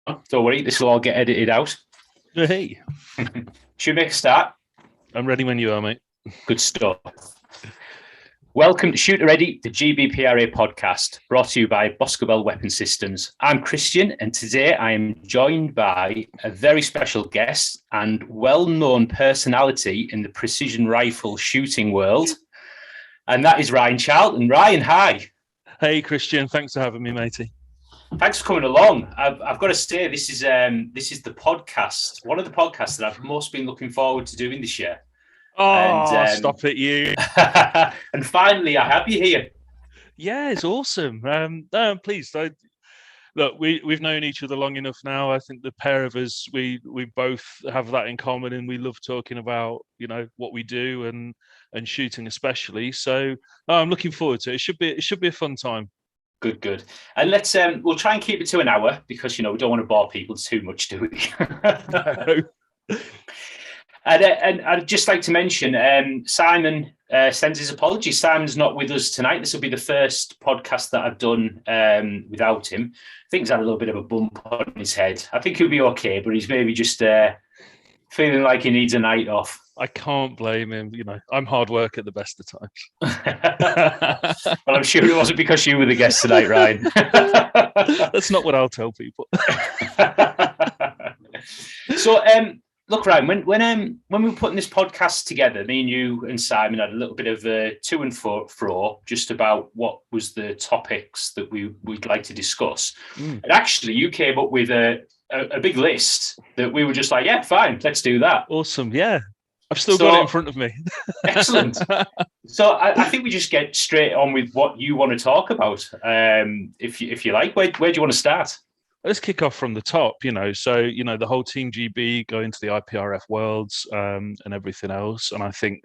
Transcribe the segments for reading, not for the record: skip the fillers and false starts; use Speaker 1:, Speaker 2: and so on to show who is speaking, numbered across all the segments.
Speaker 1: Don't worry, this will all get edited out.
Speaker 2: Hey,
Speaker 1: Should we make a start?
Speaker 2: I'm ready when you are, mate.
Speaker 1: Good stuff. Welcome to Shooter Ready, the GBPRA podcast, brought to you by Boscobel Weapon Systems. I'm Christian, and today I am joined by a very special guest and well-known personality in the precision rifle shooting world, and that is Ryan Charlton. Ryan, hi.
Speaker 2: Hey, Christian. Thanks for having me, matey.
Speaker 1: Thanks for coming along. I've got to say, this is the podcast, one of the podcasts that I've most been looking forward to doing this year.
Speaker 2: Oh, stop it, you.
Speaker 1: And finally, I have you here.
Speaker 2: Yeah, it's awesome. I'm pleased. Look, we've known each other long enough now. I think the pair of us, we both have that in common, and we love talking about, what we do and shooting especially. So I'm looking forward to it. It should be a fun time.
Speaker 1: Good. And let's we'll try and keep it to an hour because we don't want to bore people too much, do we?
Speaker 2: No.
Speaker 1: And I'd just like to mention, Simon sends his apologies. Simon's not with us tonight. This will be the first podcast that I've done without him. I think he's had a little bit of a bump on his head. I think he'll be okay, but he's maybe just feeling like he needs a night off.
Speaker 2: I can't blame him. I'm hard work at the best of
Speaker 1: times. Well, I'm sure it wasn't because you were the guest tonight, Ryan.
Speaker 2: That's not what I'll tell people.
Speaker 1: So, look, Ryan, when we were putting this podcast together, me and you and Simon had a little bit of a to and fro just about what was the topics that we'd like to discuss. And actually, you came up with a big list that we were just like, yeah, fine, let's do that.
Speaker 2: Awesome, yeah. I've still got it in front of me.
Speaker 1: Excellent. So I think we just get straight on with what you want to talk about. If you like, where do you want to start?
Speaker 2: Let's kick off from the top, So, the whole Team GB go into the IPRF Worlds and everything else. And I think,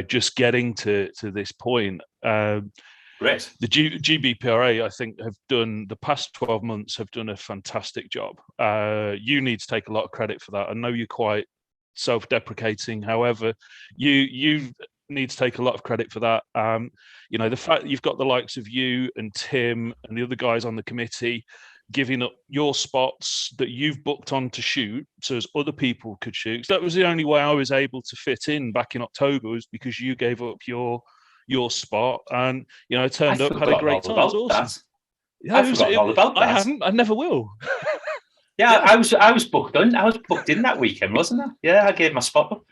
Speaker 2: just getting to this point,
Speaker 1: Great.
Speaker 2: The GBPRA, I think, the past 12 months have done a fantastic job. You need to take a lot of credit for that. I know you're quite self-deprecating. However, you need to take a lot of credit for that. The fact that you've got the likes of you and Tim and the other guys on the committee giving up your spots that you've booked on to shoot so as other people could shoot. So that was the only way I was able to fit in back in October, was because you gave up your spot, and I turned up, had a great time. It was awesome.
Speaker 1: Yeah, I forgot all about that.
Speaker 2: I haven't. I never will.
Speaker 1: Yeah, I was booked in. I was booked in that weekend, wasn't I? Yeah, I gave my spot up.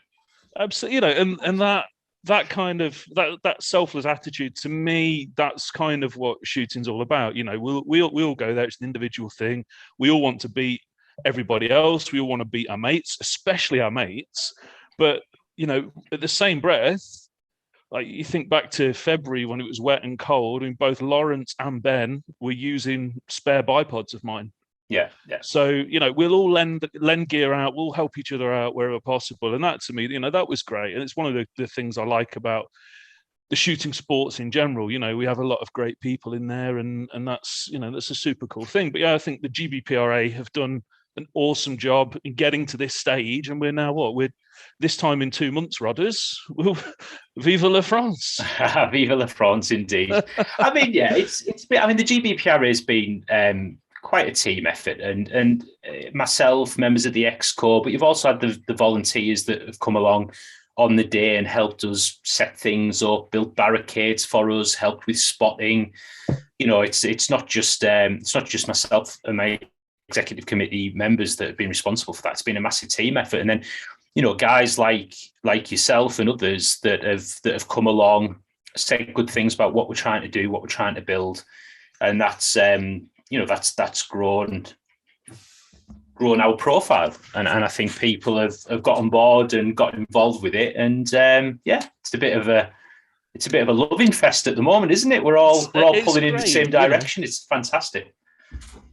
Speaker 2: Absolutely, and that kind of that selfless attitude, to me, that's kind of what shooting's all about. We all go there. It's an individual thing. We all want to beat everybody else. We all want to beat our mates, especially our mates. But at the same breath, like, you think back to February when it was wet and cold, and both Lawrence and Ben were using spare bipods of mine.
Speaker 1: Yeah.
Speaker 2: So, we'll all lend gear out. We'll help each other out wherever possible. And that, to me, that was great. And it's one of the things I like about the shooting sports in general. We have a lot of great people in there, and that's, that's a super cool thing. But yeah, I think the GBPRA have done an awesome job in getting to this stage. And we're now we're this time in 2 months, Rodders. Viva la France.
Speaker 1: Viva la France, indeed. I mean, yeah, it's been, I mean, the GBPRA has been quite a team effort, and myself, members of the Exco, but you've also had the volunteers that have come along on the day and helped us set things up, built barricades for us, helped with spotting. It's not just myself and my executive committee members that have been responsible for that. It's been a massive team effort, and then guys like yourself and others that have come along, said good things about what we're trying to do, what we're trying to build, and that's that's grown our profile, and I think people have got on board and got involved with it, and it's a bit of a loving fest at the moment, isn't it? We're all pulling in the same direction. It's fantastic.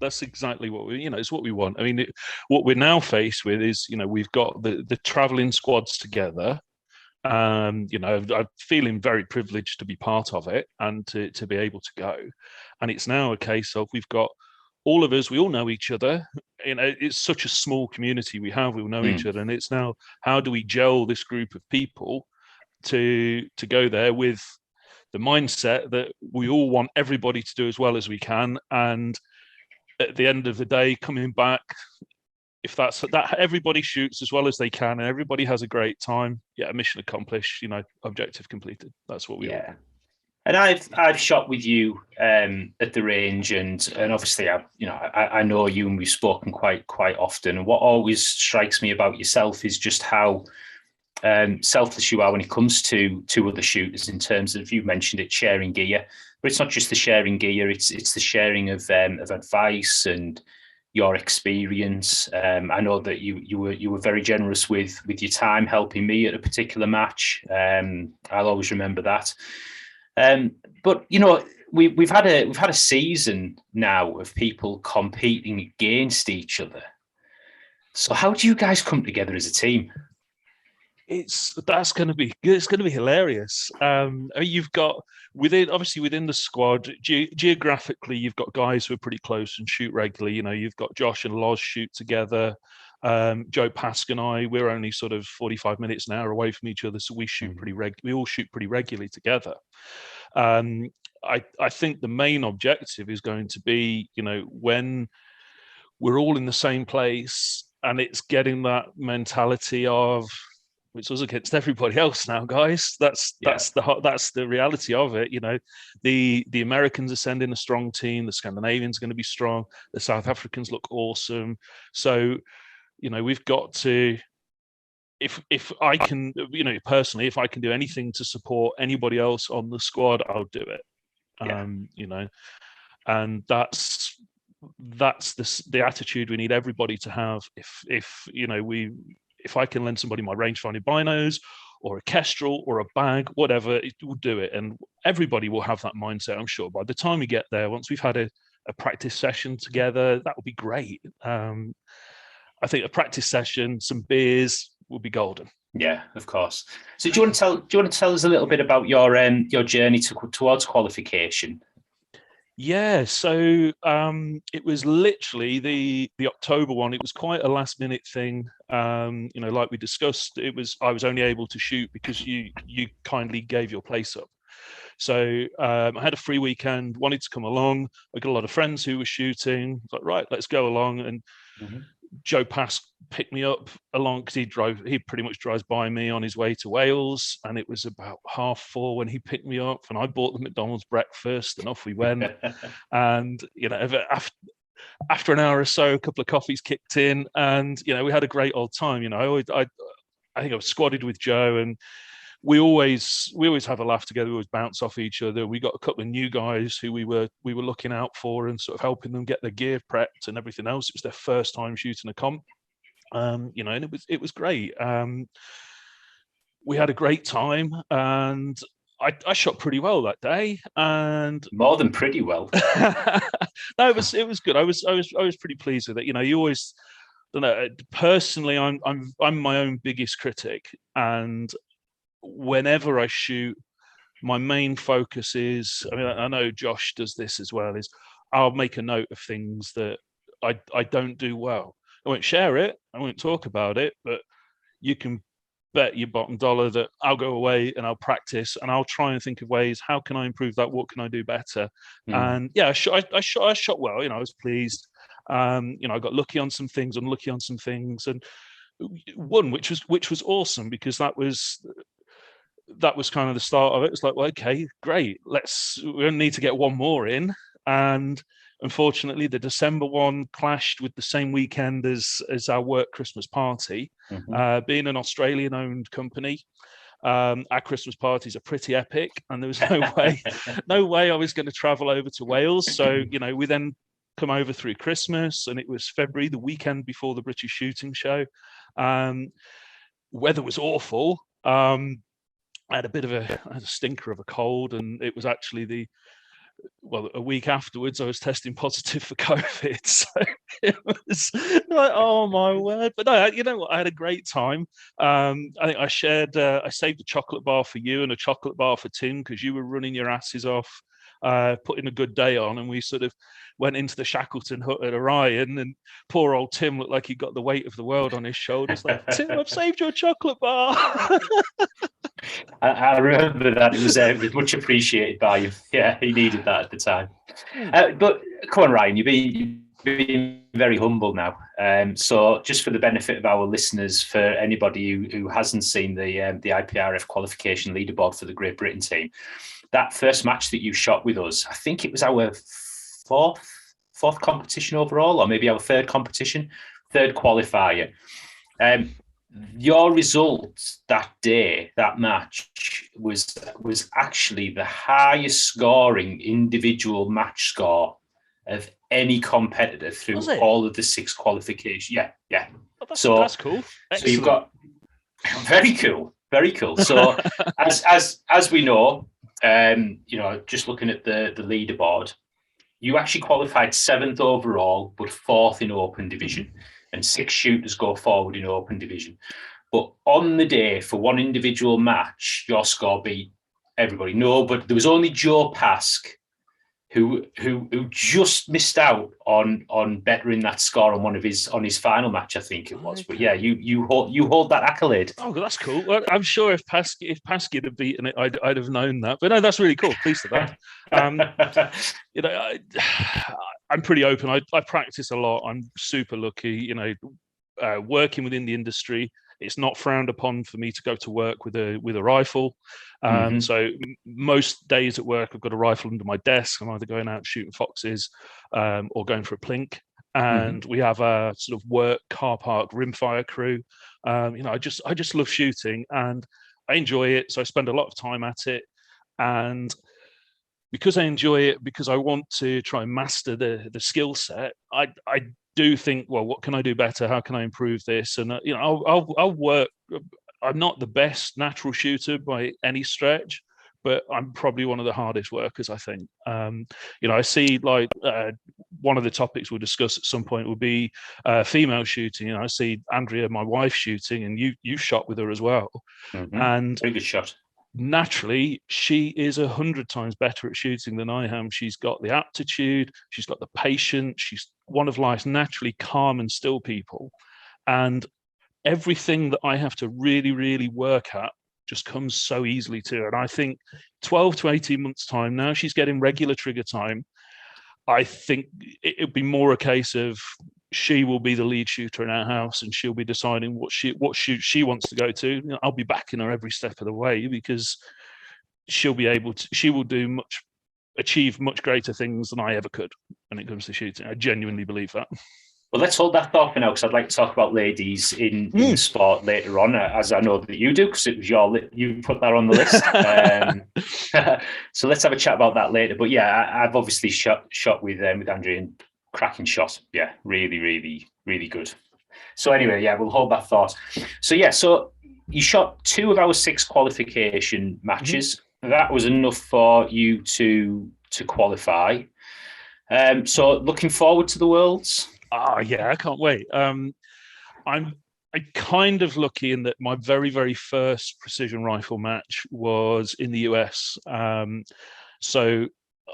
Speaker 2: That's exactly what it's what we want. I mean, what we're now faced with is, we've got the traveling squads together. I'm feeling very privileged to be part of it and to be able to go. And it's now a case of, we've got all of us, we all know each other. It's such a small community we have. We all know each other, and it's now, how do we gel this group of people to go there with the mindset that we all want everybody to do as well as we can, and at the end of the day, coming back, if that's that, everybody shoots as well as they can and everybody has a great time, yeah, mission accomplished, objective completed. That's what we all do.
Speaker 1: And I've shot with you at the range, and obviously I know you, and we've spoken quite often. And what always strikes me about yourself is just how selfless you are when it comes to other shooters. In terms of, you mentioned it, sharing gear, but it's not just the sharing gear; it's the sharing of advice and your experience. I know that you were very generous with your time, helping me at a particular match. I'll always remember that. But we've had a season now of people competing against each other. So how do you guys come together as a team?
Speaker 2: It's going to be hilarious. You've got within the squad, geographically, you've got guys who are pretty close and shoot regularly. You've got Josh and Loz shoot together. Joe Pask and I, we're only sort of 45 minutes an hour away from each other, so we shoot we all shoot pretty regularly together. I think the main objective is going to be, when we're all in the same place, and it's getting that mentality of, which was against everybody else now, guys. That's the reality of it. The Americans are sending a strong team. The Scandinavians are going to be strong. The South Africans look awesome. So, we've got to. If I can, personally, if I can do anything to support anybody else on the squad, I'll do it. And that's the attitude we need everybody to have. If I can lend somebody my rangefinder binos or a Kestrel or a bag, whatever, it will do it. And everybody will have that mindset, I'm sure. By the time we get there, once we've had a practice session together, that will be great. I think a practice session, some beers, will be golden.
Speaker 1: Yeah, of course. So do you want to tell us a little bit about your journey towards qualification?
Speaker 2: Yeah, so it was literally the October one. It was quite a last minute thing. Like we discussed, I was only able to shoot because you kindly gave your place up. So I had a free weekend, wanted to come along. I got a lot of friends who were shooting. I was like, right, let's go along. And Joe Pask picked me up along because he pretty much drives by me on his way to Wales, and it was about 4:30 when he picked me up, and I bought the McDonald's breakfast, and off we went. And after an hour or so, a couple of coffees kicked in, and we had a great old time. I think I was squadded with Joe, and we always have a laugh together. We always bounce off each other. We got a couple of new guys who we were looking out for and sort of helping them get their gear prepped and everything else. It was their first time shooting a comp, and it was great. We had a great time, and I shot pretty well that day, and
Speaker 1: more than pretty well.
Speaker 2: No, it was good. I was pretty pleased with it. You always, I don't know. Personally, I'm my own biggest critic, and whenever I shoot, my main focus is, I know Josh does this as well, is I'll make a note of things that I don't do well. I won't share it, I won't talk about it, but you can bet your bottom dollar that I'll go away and I'll practice and I'll try and think of ways, how can I improve that? What can I do better? And yeah, I shot well, I was pleased. I got lucky on some things, unlucky on some things, and won, which was awesome, because that was kind of the start of it. It's like, well, okay, great. We only need to get one more in. And unfortunately, the December one clashed with the same weekend as our work Christmas party. Being an Australian-owned company, our Christmas parties are pretty epic, and there was no way I was going to travel over to Wales. So, we then come over through Christmas, and it was February, the weekend before the British shooting show. Weather was awful. I had a stinker of a cold, and it was actually a week afterwards I was testing positive for COVID. So it was like, oh my word. But no, you know what? I had a great time. I think I saved a chocolate bar for you and a chocolate bar for Tim, because you were running your asses off, putting a good day on, and we sort of went into the Shackleton hut at Orion, and poor old Tim looked like he got the weight of the world on his shoulders. Like, Tim, I've saved your chocolate bar.
Speaker 1: I remember that. It was much appreciated by you. Yeah, he needed that at the time. But come on, Ryan, you've being very humble now. So just for the benefit of our listeners, for anybody who hasn't seen the IPRF qualification leaderboard for the Great Britain team, that first match that you shot with us, I think it was our fourth competition overall, or maybe our third qualifier. Your result that day, that match, was actually the highest scoring individual match score of any competitor through all of the 6 qualifications. Yeah.
Speaker 2: Oh, that's cool. Excellent.
Speaker 1: So you've got very cool. So as we know, just looking at the leaderboard, you actually qualified 7th overall, but 4th in open division, and 6 shooters go forward in open division. But on the day, for one individual match, your score beat everybody. No, but there was only Joe Pask who just missed out on bettering that score on his final match, I think it was. Okay. But yeah, you hold that accolade.
Speaker 2: Oh, that's cool. Well, I'm sure if Paskey had beaten it, I'd have known that. But no, that's really cool. Pleased for that. I'm pretty open. I practice a lot. I'm super lucky. Working within the industry, it's not frowned upon for me to go to work with a rifle. So most days at work, I've got a rifle under my desk. I'm either going out shooting foxes or going for a plink. And we have a sort of work car park rimfire crew. I just love shooting and I enjoy it. So I spend a lot of time at it. And because I enjoy it, because I want to try and master the skill set, I do think, well, what can I do better? How can I improve this? And I'll work. I'm not the best natural shooter by any stretch, but I'm probably one of the hardest workers, I think. I see like one of the topics we'll discuss at some point will be female shooting. I see Andrea, my wife, shooting, and you shot with her as well. And
Speaker 1: very good shot.
Speaker 2: Naturally, she is 100 times better at shooting than I am. She's got the aptitude, she's got the patience, she's one of life's naturally calm and still people. And everything that I have to really, really work at just comes so easily to her. And I think 12 to 18 months' time, now she's getting regular trigger time, I think it'd be more a case of she will be the lead shooter in our house and she'll be deciding what shoot she wants to go to. I'll be backing her every step of the way because she will achieve much greater things than I ever could when it comes to shooting. I genuinely believe that.
Speaker 1: Well, let's hold that thought for now, because I'd like to talk about ladies in sport later on, as I know that you do, because it was you put that on the list. So let's have a chat about that later. But yeah, I've obviously shot with Andrea, and cracking shot. Yeah, really, really, really good. So anyway, yeah, we'll hold that thought. So yeah, so you shot 2 of our 6 qualification matches. That was enough for you to qualify. So looking forward to the Worlds.
Speaker 2: Oh yeah, I can't wait. I'm kind of lucky in that my very, very first precision rifle match was in the US. So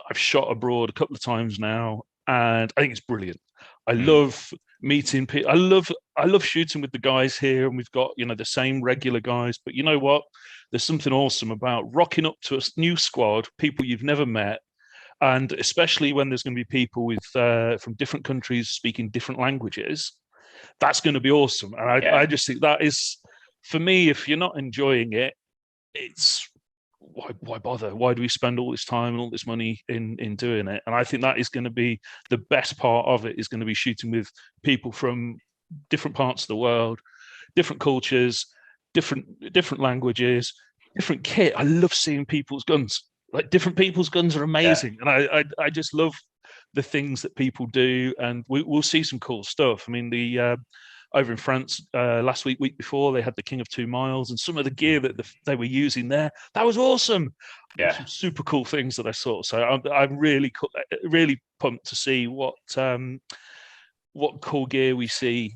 Speaker 2: I've shot abroad a couple of times now, and I think it's brilliant. I love meeting people. I love shooting with the guys here, and we've got the same regular guys. But you know what? There's something awesome about rocking up to a new squad, people you've never met. And especially when there's going to be people with from different countries speaking different languages, that's going to be awesome. And I just think that is, for me, if you're not enjoying it, it's why bother? Why do we spend all this time and all this money in doing it? And I think that is going to be the best part of it, is going to be shooting with people from different parts of the world, different cultures, different languages, different kit. I love seeing people's guns. Like, different people's guns are amazing. And I just love the things that people do, and we'll see some cool stuff. I mean, the over in France last week before, they had the King of 2 Miles, and some of the gear that they were using there, that was awesome. Yeah, some super cool things that I saw. So I'm really pumped to see what cool gear we see.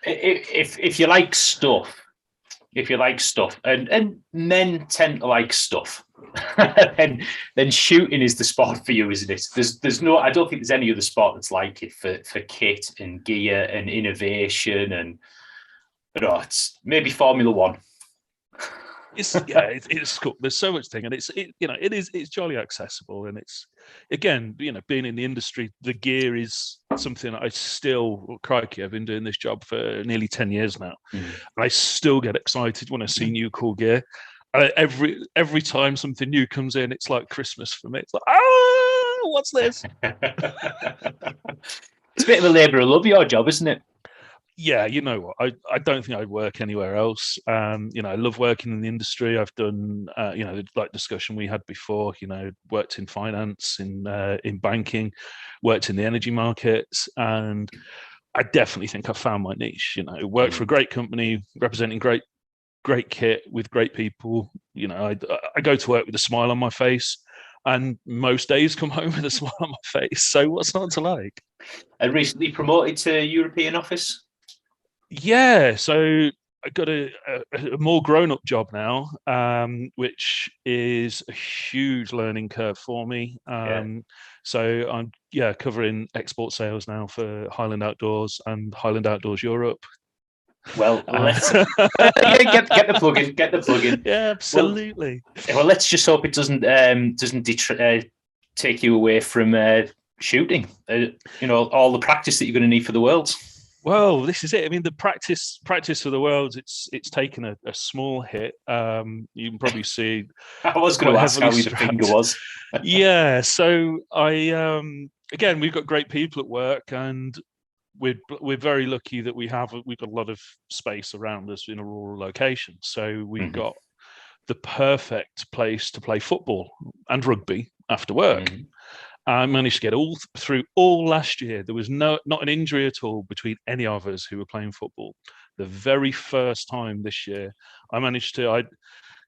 Speaker 1: If you like stuff, and men tend to like stuff, then shooting is the sport for you, isn't it? There's no, I don't think there's any other sport that's like it for kit and gear and innovation, and it's maybe Formula One.
Speaker 2: It's cool. There's so much thing, and it's jolly accessible, and it's, again, being in the industry, the gear is something I still, crikey, I've been doing this job for nearly 10 years now. And I still get excited when I see new cool gear. Every time something new comes in, it's like Christmas for me. It's like, what's this?
Speaker 1: It's a bit of a labour of love, your job, isn't it?
Speaker 2: Yeah, you know what? I don't think I'd work anywhere else. I love working in the industry. I've done, like discussion we had before. Worked in finance, in banking, worked in the energy markets, and I definitely think I found my niche. Worked for a great company, representing great kit with great people. I go to work with a smile on my face, and most days come home with a smile on my face. So what's not to like?
Speaker 1: And recently promoted to European office.
Speaker 2: Yeah, so I got a more grown-up job now, which is a huge learning curve for me. So I'm covering export sales now for Highland Outdoors and Highland Outdoors Europe.
Speaker 1: Well, let's get the plug in. Get the plug in.
Speaker 2: Yeah, absolutely.
Speaker 1: Well, let's just hope it doesn't take you away from shooting. All the practice that you're going to need for the Worlds.
Speaker 2: Well, this is it. I mean, the practice for the Worlds, it's taken a small hit. You can probably see.
Speaker 1: I was going to ask how the finger was.
Speaker 2: Yeah, so again, we've got great people at work, and we're very lucky that we've got a lot of space around us in a rural location. So we've got the perfect place to play football and rugby after work. I managed to get through all last year. There was not an injury at all between any of us who were playing football. The very first time this year, I managed to.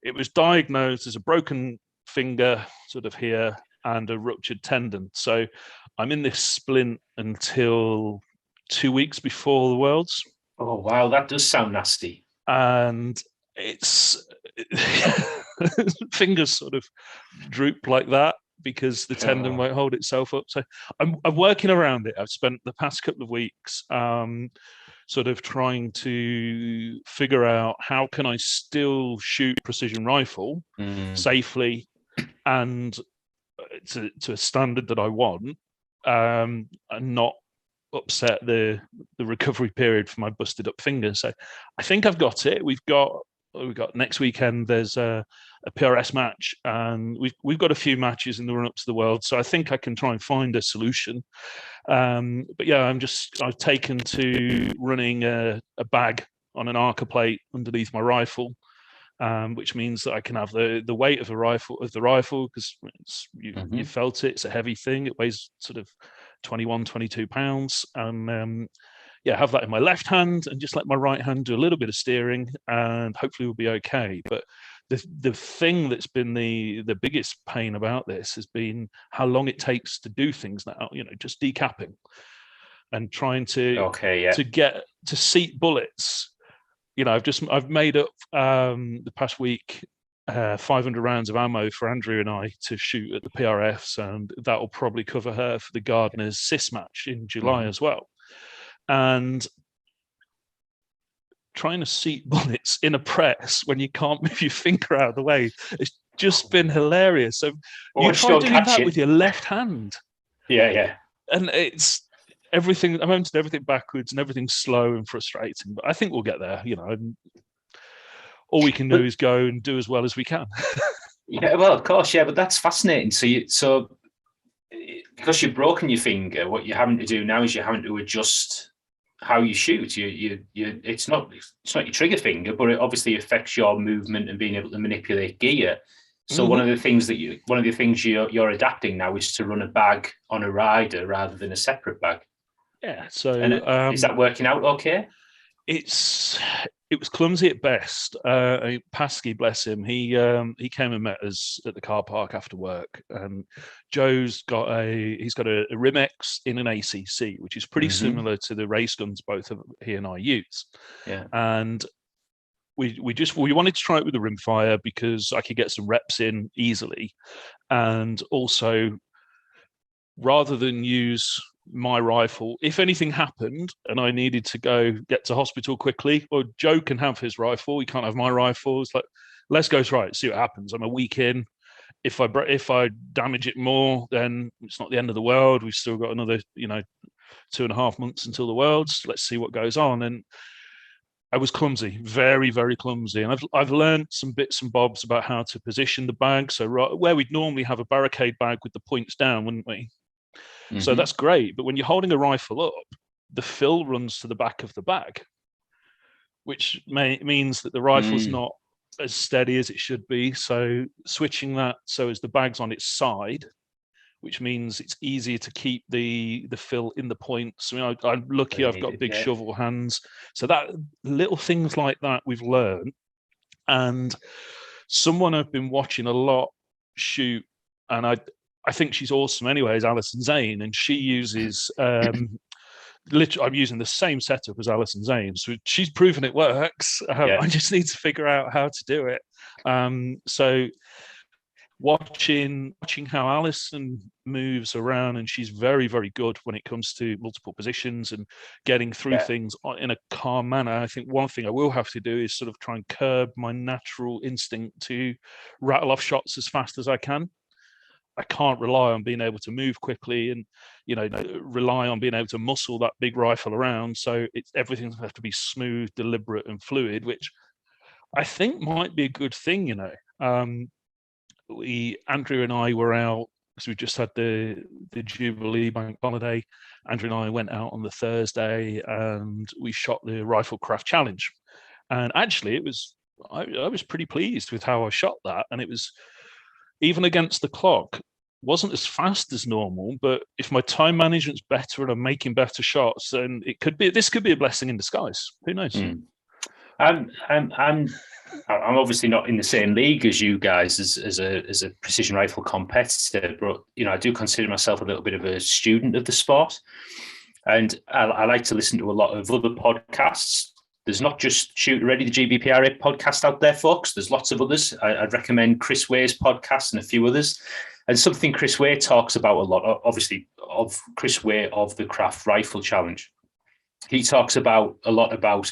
Speaker 2: It was diagnosed as a broken finger, sort of here, and a ruptured tendon. So I'm in this splint until 2 weeks before the Worlds.
Speaker 1: Oh wow, that does sound nasty.
Speaker 2: And it's fingers sort of droop like that, because the tendon won't hold itself up. So I'm working around it. I've spent the past couple of weeks sort of trying to figure out how can I still shoot precision rifle safely and to a standard that I want, and not upset the recovery period for my busted up finger. So I think I've got it. We've got next weekend. There's a PRS match, and we've got a few matches in the run up to the World. So I think I can try and find a solution. But yeah, I've taken to running a bag on an Arca plate underneath my rifle, which means that I can have the weight of the rifle because you felt it. It's a heavy thing. It weighs sort of 21, 22 pounds, and have that in my left hand and just let my right hand do a little bit of steering, and hopefully we'll be okay. But the thing that's been the biggest pain about this has been how long it takes to do things now. Just decapping and trying to get to seat bullets. I've made up the past week 500 rounds of ammo for Andrew and I to shoot at the PRFs, and that will probably cover her for the Gardeners CIS match in July as well. And trying to seat bullets in a press when you can't move your finger out of the way, it's just been hilarious. So you try doing that with your left hand.
Speaker 1: Yeah.
Speaker 2: And it's everything. I'm having to do everything backwards, and everything's slow and frustrating. But I think we'll get there. All we can do is go and do as well as we can.
Speaker 1: Yeah, well, of course, yeah. But that's fascinating. So because you've broken your finger, what you're having to do now is you're having to adjust how you shoot. It's not your trigger finger, but it obviously affects your movement and being able to manipulate gear. So one of the things you're adapting now is to run a bag on a rider rather than a separate bag.
Speaker 2: Yeah. So
Speaker 1: is that working out okay?
Speaker 2: It was clumsy at best. Pasky, bless him, he came and met us at the car park after work. And Joe's got a Rimex in an ACC, which is pretty similar to the race guns both he and I use. Yeah. And we wanted to try it with the rimfire because I could get some reps in easily, and also rather than use my rifle, if anything happened and I needed to go get to hospital quickly, or Joe can have his rifle, he can't have my rifle. It's like, let's go try it, see what happens. I'm a week in. If I damage it more, then it's not the end of the world. We've still got another 2.5 months until the Worlds. Let's see what goes on. And I was clumsy, very, very clumsy. And I've learned some bits and bobs about how to position the bag. So where we'd normally have a barricade bag with the points down, wouldn't we? Mm-hmm. So that's great. But when you're holding a rifle up, the fill runs to the back of the bag, which means that the rifle's not as steady as it should be. So switching that so as the bag's on its side, which means it's easier to keep the fill in the points. I mean, I'm lucky I've got big shovel hands. So that little things like that we've learned. And someone I've been watching a lot shoot, and I think she's awesome anyway, is Alison Zane. And she uses, literally, I'm using the same setup as Alison Zane. So she's proven it works. I just need to figure out how to do it. So watching how Alison moves around, and she's very, very good when it comes to multiple positions and getting through things in a calm manner. I think one thing I will have to do is sort of try and curb my natural instinct to rattle off shots as fast as I can. I can't rely on being able to move quickly and, rely on being able to muscle that big rifle around. So everything's have to be smooth, deliberate and fluid, which I think might be a good thing, Andrew and I were out because we just had the Jubilee bank holiday. Andrew and I went out on the Thursday and we shot the Riflecraft Challenge. And actually I was pretty pleased with how I shot that. And it was, even against the clock, wasn't as fast as normal, but if my time management's better and I'm making better shots, then this could be a blessing in disguise. Who knows?
Speaker 1: I'm obviously not in the same league as you guys as a precision rifle competitor, but I do consider myself a little bit of a student of the sport, and I like to listen to a lot of other podcasts. There's not just Shoot Ready, the GBPRA podcast out there, folks. There's lots of others. I'd recommend Chris Way's podcast and a few others. And something Chris Way talks about a lot, obviously, of Chris Way of the Craft Rifle Challenge. He talks a lot about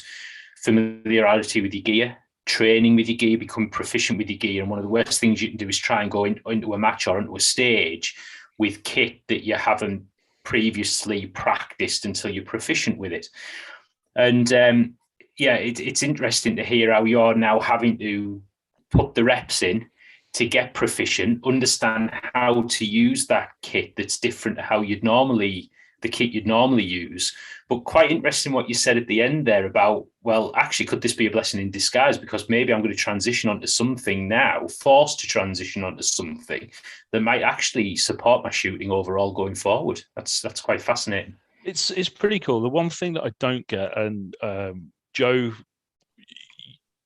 Speaker 1: familiarity with your gear, training with your gear, becoming proficient with your gear. And one of the worst things you can do is try and go into a match or into a stage with kit that you haven't previously practiced until you're proficient with it. And it's interesting to hear how you're now having to put the reps in to get proficient, understand how to use that kit that's different to how the kit you'd normally use. But quite interesting what you said at the end there about, well, actually, could this be a blessing in disguise? Because maybe I'm going to transition onto something now, forced to transition onto something that might actually support my shooting overall going forward. That's quite fascinating.
Speaker 2: It's pretty cool. The one thing that I don't get, and Joe,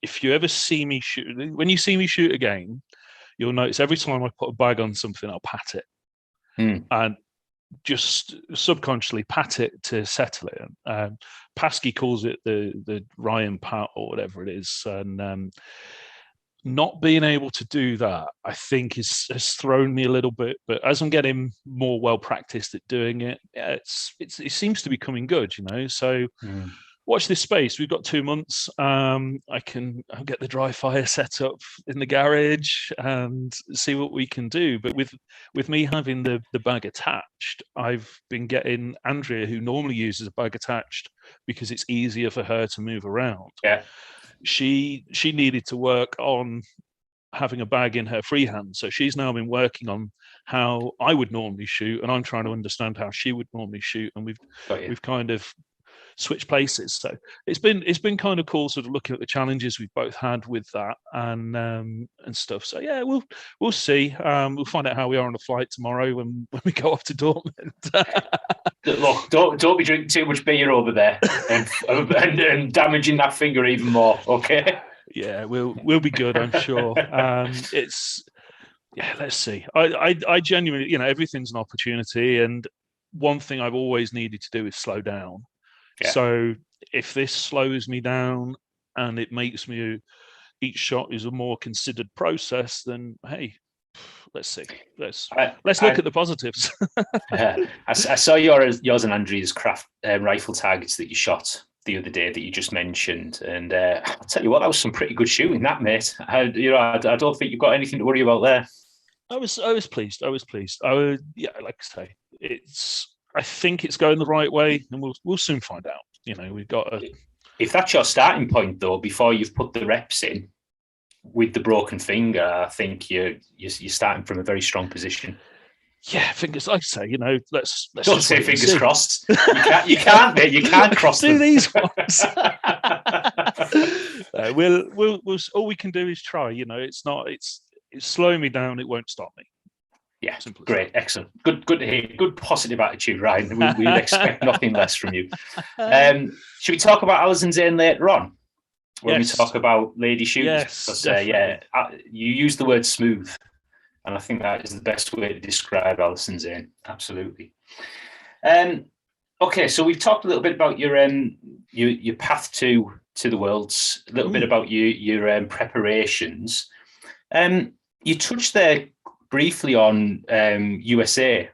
Speaker 2: if you ever see me shoot, when you see me shoot a game, you'll notice every time I put a bag on something, I'll pat it. And just subconsciously pat it to settle it. Paskey calls it the Ryan pat or whatever it is. And not being able to do that, I think, has thrown me a little bit. But as I'm getting more well practiced at doing it, it seems to be coming good, So watch this space. We've got 2 months. I'll get the dry fire set up in the garage and see what we can do. But with me having the bag attached, I've been getting Andrea, who normally uses a bag attached because it's easier for her to move around.
Speaker 1: Yeah.
Speaker 2: She needed to work on having a bag in her freehand. So she's now been working on how I would normally shoot, and I'm trying to understand how she would normally shoot. And we've kind of switch places. So it's been kind of cool, sort of looking at the challenges we've both had with that and stuff. So yeah, we'll see. We'll find out how we are on the flight tomorrow when we go off to Dortmund.
Speaker 1: Look, don't be drinking too much beer over there and damaging that finger even more. Okay.
Speaker 2: Yeah, we'll be good, I'm sure. Let's see. I genuinely, everything's an opportunity, and one thing I've always needed to do is slow down. Yeah. So if this slows me down and it makes me, each shot is a more considered process, then hey, let's see. Let's look at the positives.
Speaker 1: I saw yours and Andrea's craft rifle targets that you shot the other day that you just mentioned, and I'll tell you what, that was some pretty good shooting, that, mate. I don't think you've got anything to worry about there.
Speaker 2: I was pleased. Like I say, I think it's going the right way, and we'll soon find out. We've got a.
Speaker 1: If that's your starting point, though, before you've put the reps in with the broken finger, I think you're starting from a very strong position.
Speaker 2: Yeah, fingers. Like I say, let's
Speaker 1: don't
Speaker 2: just
Speaker 1: say fingers crossed. You can't, mate. You can't cross
Speaker 2: do
Speaker 1: them.
Speaker 2: These ones. We'll. All we can do is try. It's slowing me down. It won't stop me.
Speaker 1: Yeah, great, excellent, good to hear. Good positive attitude, Ryan. We'd expect nothing less from you. Should we talk about Alison Zane later on when we talk about lady shooters? Yes, you use the word smooth, and I think that is the best way to describe Alison Zane. Absolutely. Okay, so we've talked a little bit about your path to the Worlds, a little bit about your preparations. You touched there briefly on USA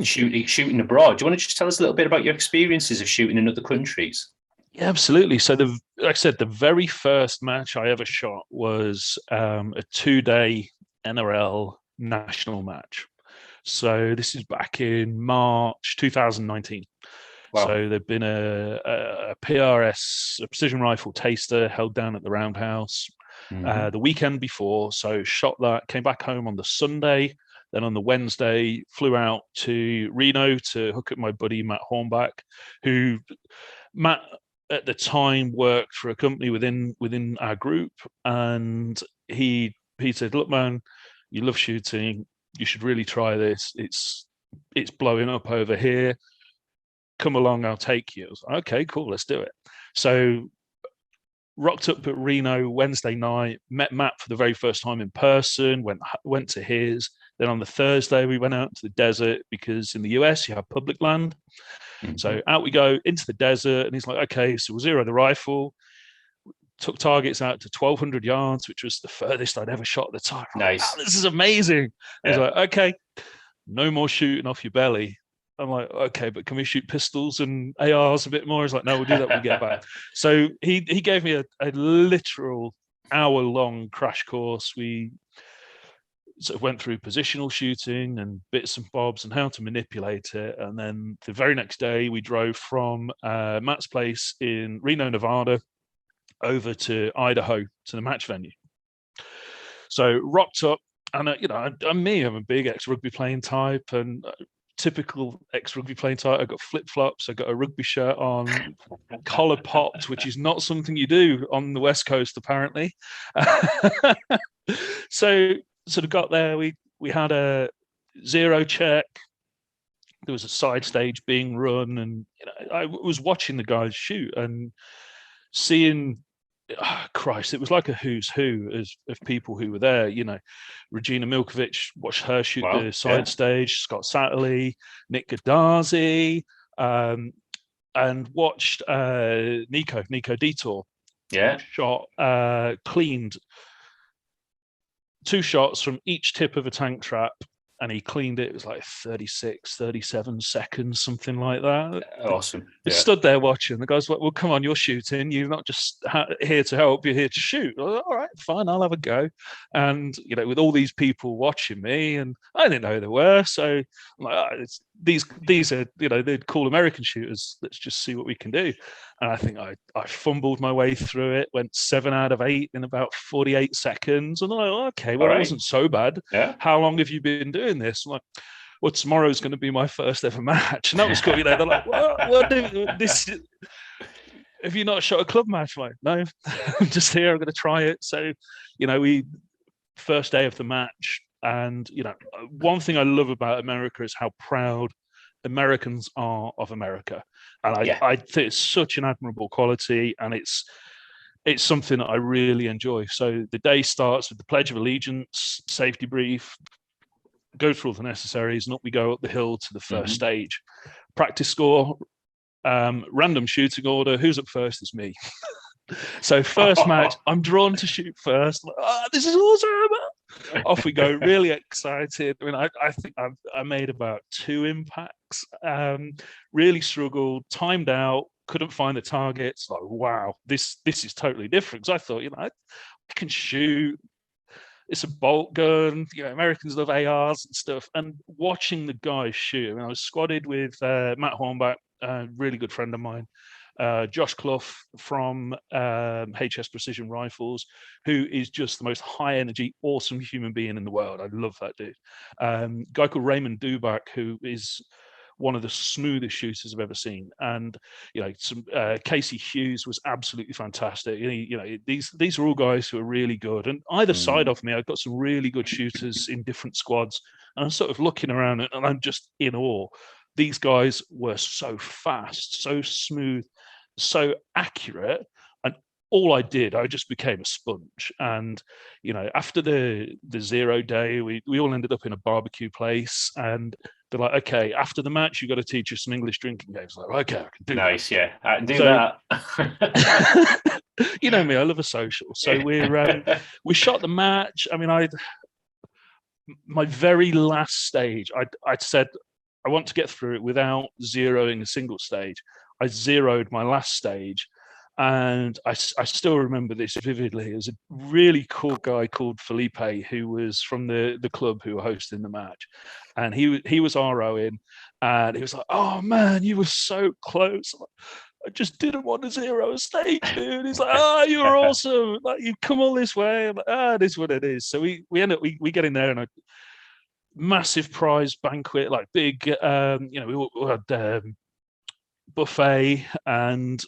Speaker 1: shooting abroad. Do you want to just tell us a little bit about your experiences of shooting in other countries?
Speaker 2: Yeah, absolutely. So like I said, the very first match I ever shot was a 2-day NRL national match. So this is back in March 2019. Wow. So there'd been a PRS, a precision rifle taster held down at the Roundhouse the weekend before. So shot that, came back home on the Sunday. Then on the Wednesday, flew out to Reno to hook up my buddy Matt Hornback, who Matt at the time worked for a company within our group, and he said, "Look, man, you love shooting. You should really try this. It's blowing up over here. Come along, I'll take you." I was like, "Okay, cool, let's do it." So rocked up at Reno Wednesday night, met Matt for the very first time in person, went to his. Then on the Thursday, we went out to the desert because in the US, you have public land. So out we go into the desert, and he's like, "Okay, so we'll zero the rifle." Took targets out to 1,200 yards, which was the furthest I'd ever shot at the time.
Speaker 1: Nice.
Speaker 2: Like, wow, this is amazing. Yeah. He's like, "Okay, no more shooting off your belly." I'm like, "Okay, but can we shoot pistols and ARs a bit more?" He's like, "No, we'll do that when we get back." So he gave me a literal hour-long crash course. We sort of went through positional shooting and bits and bobs and how to manipulate it. And then the very next day, we drove from Matt's place in Reno, Nevada, over to Idaho to the match venue. So rocked up, and I'm a big ex-rugby playing type, and typical ex-rugby playing type. I got flip-flops, I got a rugby shirt on, collar popped, which is not something you do on the West Coast, apparently. So sort of got there, we had a zero check. There was a side stage being run, and I was watching the guys shoot and seeing, Christ, it was like a who's who of people who were there. Regina Milkovic, watched her shoot the side stage, Scott Satterley, Nick Gaddazi, and watched Nico Detour.
Speaker 1: Yeah.
Speaker 2: Shot, cleaned 2 shots from each tip of a tank trap, and he cleaned it. It was like 36, 37 seconds, something like that.
Speaker 1: Awesome.
Speaker 2: I stood there watching. The guy's like, "Well, come on, you're shooting. You're not just here to help. You're here to shoot." I was like, "All right, fine, I'll have a go." And, with all these people watching me, and I didn't know who they were. So I'm like, these are, they're cool American shooters. Let's just see what we can do. And I think I fumbled my way through it, went 7 out of 8 in about 48 seconds. And I'm like, "Oh, okay, well, it wasn't so bad.
Speaker 1: Yeah.
Speaker 2: How long have you been doing this?" I'm like, "Well, tomorrow's going to be my first ever match." And that was cool. They're like, "What this? Have you not shot a club match?" I'm like, "No, I'm just here. I'm going to try it." So, we first day of the match. And, one thing I love about America is how proud Americans are of America. And I think it's such an admirable quality, and it's something that I really enjoy. So the day starts with the Pledge of Allegiance, safety brief, go through all the necessaries, and up we go up the hill to the first stage. Practice score, random shooting order. Who's up first is me. So first match, I'm drawn to shoot first. Like, this is awesome. Off we go, really excited. I mean, I think I made about 2 impacts. Really struggled, timed out, couldn't find the targets. Like, wow, this is totally different. Because I thought, I can shoot. it's a bolt gun. Americans love ARs and stuff. And watching the guys shoot, I was squadded with Matt Hornback, a really good friend of mine, Josh Clough from HS Precision Rifles, who is just the most high energy, awesome human being in the world. I love that dude. Guy called Raymond Duback, who is one of the smoothest shooters I've ever seen. And Casey Hughes was absolutely fantastic. These are all guys who are really good. And either side of me, I've got some really good shooters in different squads. And I'm sort of looking around and I'm just in awe. These guys were so fast, so smooth, so accurate. And all I did, I just became a sponge. And, after the 0 day, we all ended up in a barbecue place, and they're like, okay, after the match, you've got to teach us some English drinking games. Like, okay, I can do
Speaker 1: nice,
Speaker 2: that.
Speaker 1: Yeah, I can do that.
Speaker 2: You know me, I love a social. So we shot the match. I mean, my very last stage, I'd said, I want to get through it without zeroing a single stage. I zeroed my last stage, and I still remember this vividly. It was a really cool guy called Felipe, who was from the club who were hosting the match, and he was ROing, and he was like, "Oh man, you were so close. I just didn't want to zero a stage, dude." He's like, "Oh, you're awesome. Like, you've come all this way." I'm like, it is what it is. So we end up we get in there, and massive prize banquet, like big, we had buffet and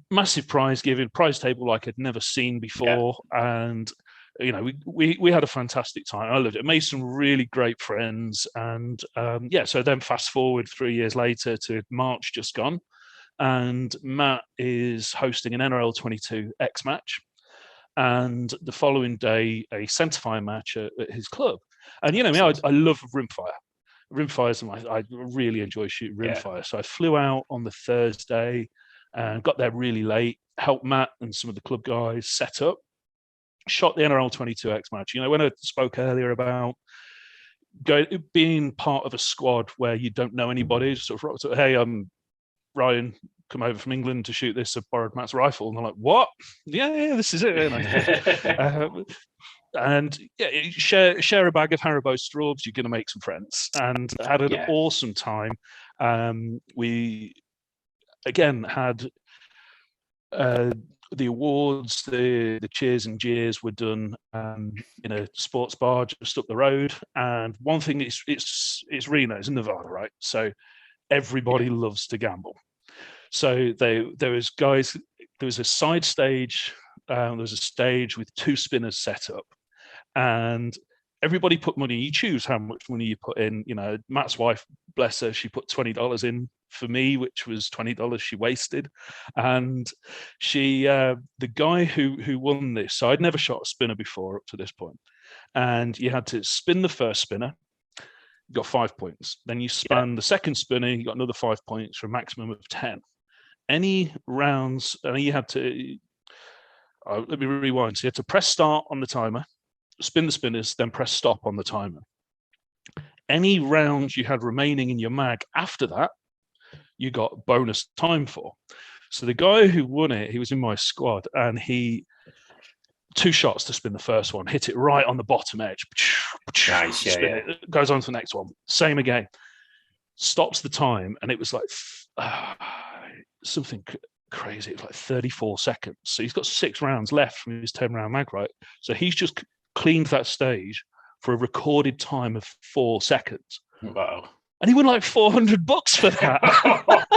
Speaker 2: massive prize giving, prize table like I'd never seen before. Yeah. And, we had a fantastic time. I loved it. Made some really great friends. And so then fast forward 3 years later to March just gone. And Matt is hosting an NRL 22 X match. And the following day, a centre-fire match at his club. And me, I love rimfire. Rimfire I really enjoy shooting rimfire. Yeah. So I flew out on the Thursday and got there really late, helped Matt and some of the club guys set up, shot the NRL 22X match. When I spoke earlier about being part of a squad where you don't know anybody, sort of, hey, I'm Ryan, come over from England to shoot this. I borrowed Matt's rifle. And they're like, what? Yeah, this is it. And share a bag of Haribo straws, you're going to make some friends. And had an awesome time. We, again, had the awards, the cheers and jeers were done in a sports bar just up the road. And one thing, it's Reno, it's in Nevada, right? So everybody loves to gamble. So there was a side stage, there was a stage with 2 spinners set up, and everybody put money. You choose how much money you put in. Matt's wife, bless her, she put $20 in for me, which was $20 she wasted. And she, the guy who won this, so I'd never shot a spinner before up to this point, and you had to spin the first spinner. You got 5 points. Then you span the second spinner, you got another 5 points for a maximum of 10. Any rounds, and you had to, let me rewind. So you had to press start on the timer, spin the spinners, then press stop on the timer. Any rounds you had remaining in your mag after that, you got bonus time for. So the guy who won it, he was in my squad, and he 2 shots to spin the first one, hit it right on the bottom edge.
Speaker 1: Nice,
Speaker 2: it, goes on to the next one. Same again. Stops the time, and it was like something crazy. It was like 34 seconds. So he's got 6 rounds left from his 10-round mag, right? So he's just cleaned that stage for a recorded time of 4 seconds.
Speaker 1: Wow.
Speaker 2: And he won like $400 for that.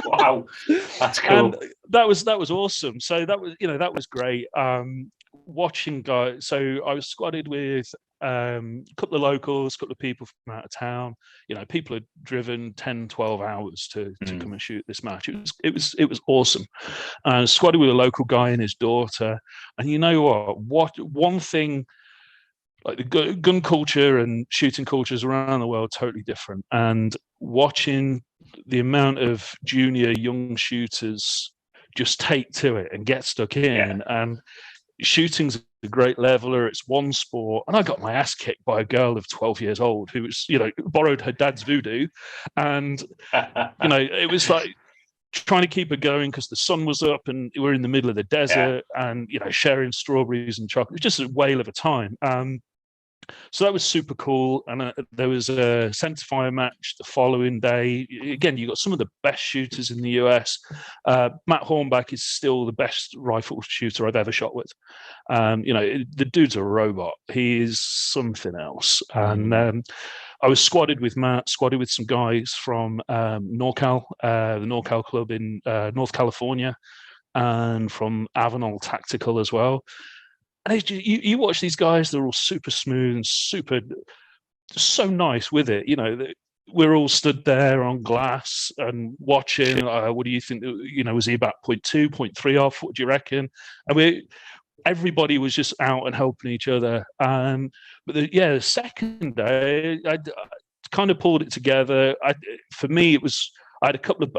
Speaker 1: Wow, that's cool.
Speaker 2: And that was awesome. So that was great. Watching guys. So I was squadded with a couple of locals, a couple of people from out of town. People had driven 10, 12 hours to come and shoot this match. It was awesome. Squadded with a local guy and his daughter. And you know what one thing, like the gun culture and shooting cultures around the world, totally different. And watching the amount of junior young shooters just take to it and get stuck in, and shooting's a great leveler. It's one sport, and I got my ass kicked by a girl of 12 years old who was, borrowed her dad's voodoo, and it was like trying to keep it going because the sun was up and we're in the middle of the desert, and sharing strawberries and chocolate. It was just a whale of a time. So that was super cool. And there was a centre fire match the following day. Again, you got some of the best shooters in the US. Matt Hornback is still the best rifle shooter I've ever shot with. The dude's a robot. He is something else. And I was squadded with Matt, squadded with some guys from NorCal, the NorCal club in North California, and from Avenal Tactical as well. And you watch these guys; they're all super smooth and so nice with it. We're all stood there on glass and watching. What do you think? Was he about 0.2, 0.3 off? What do you reckon? And everybody was just out and helping each other. But the second day, I kind of pulled it together. For me, it was I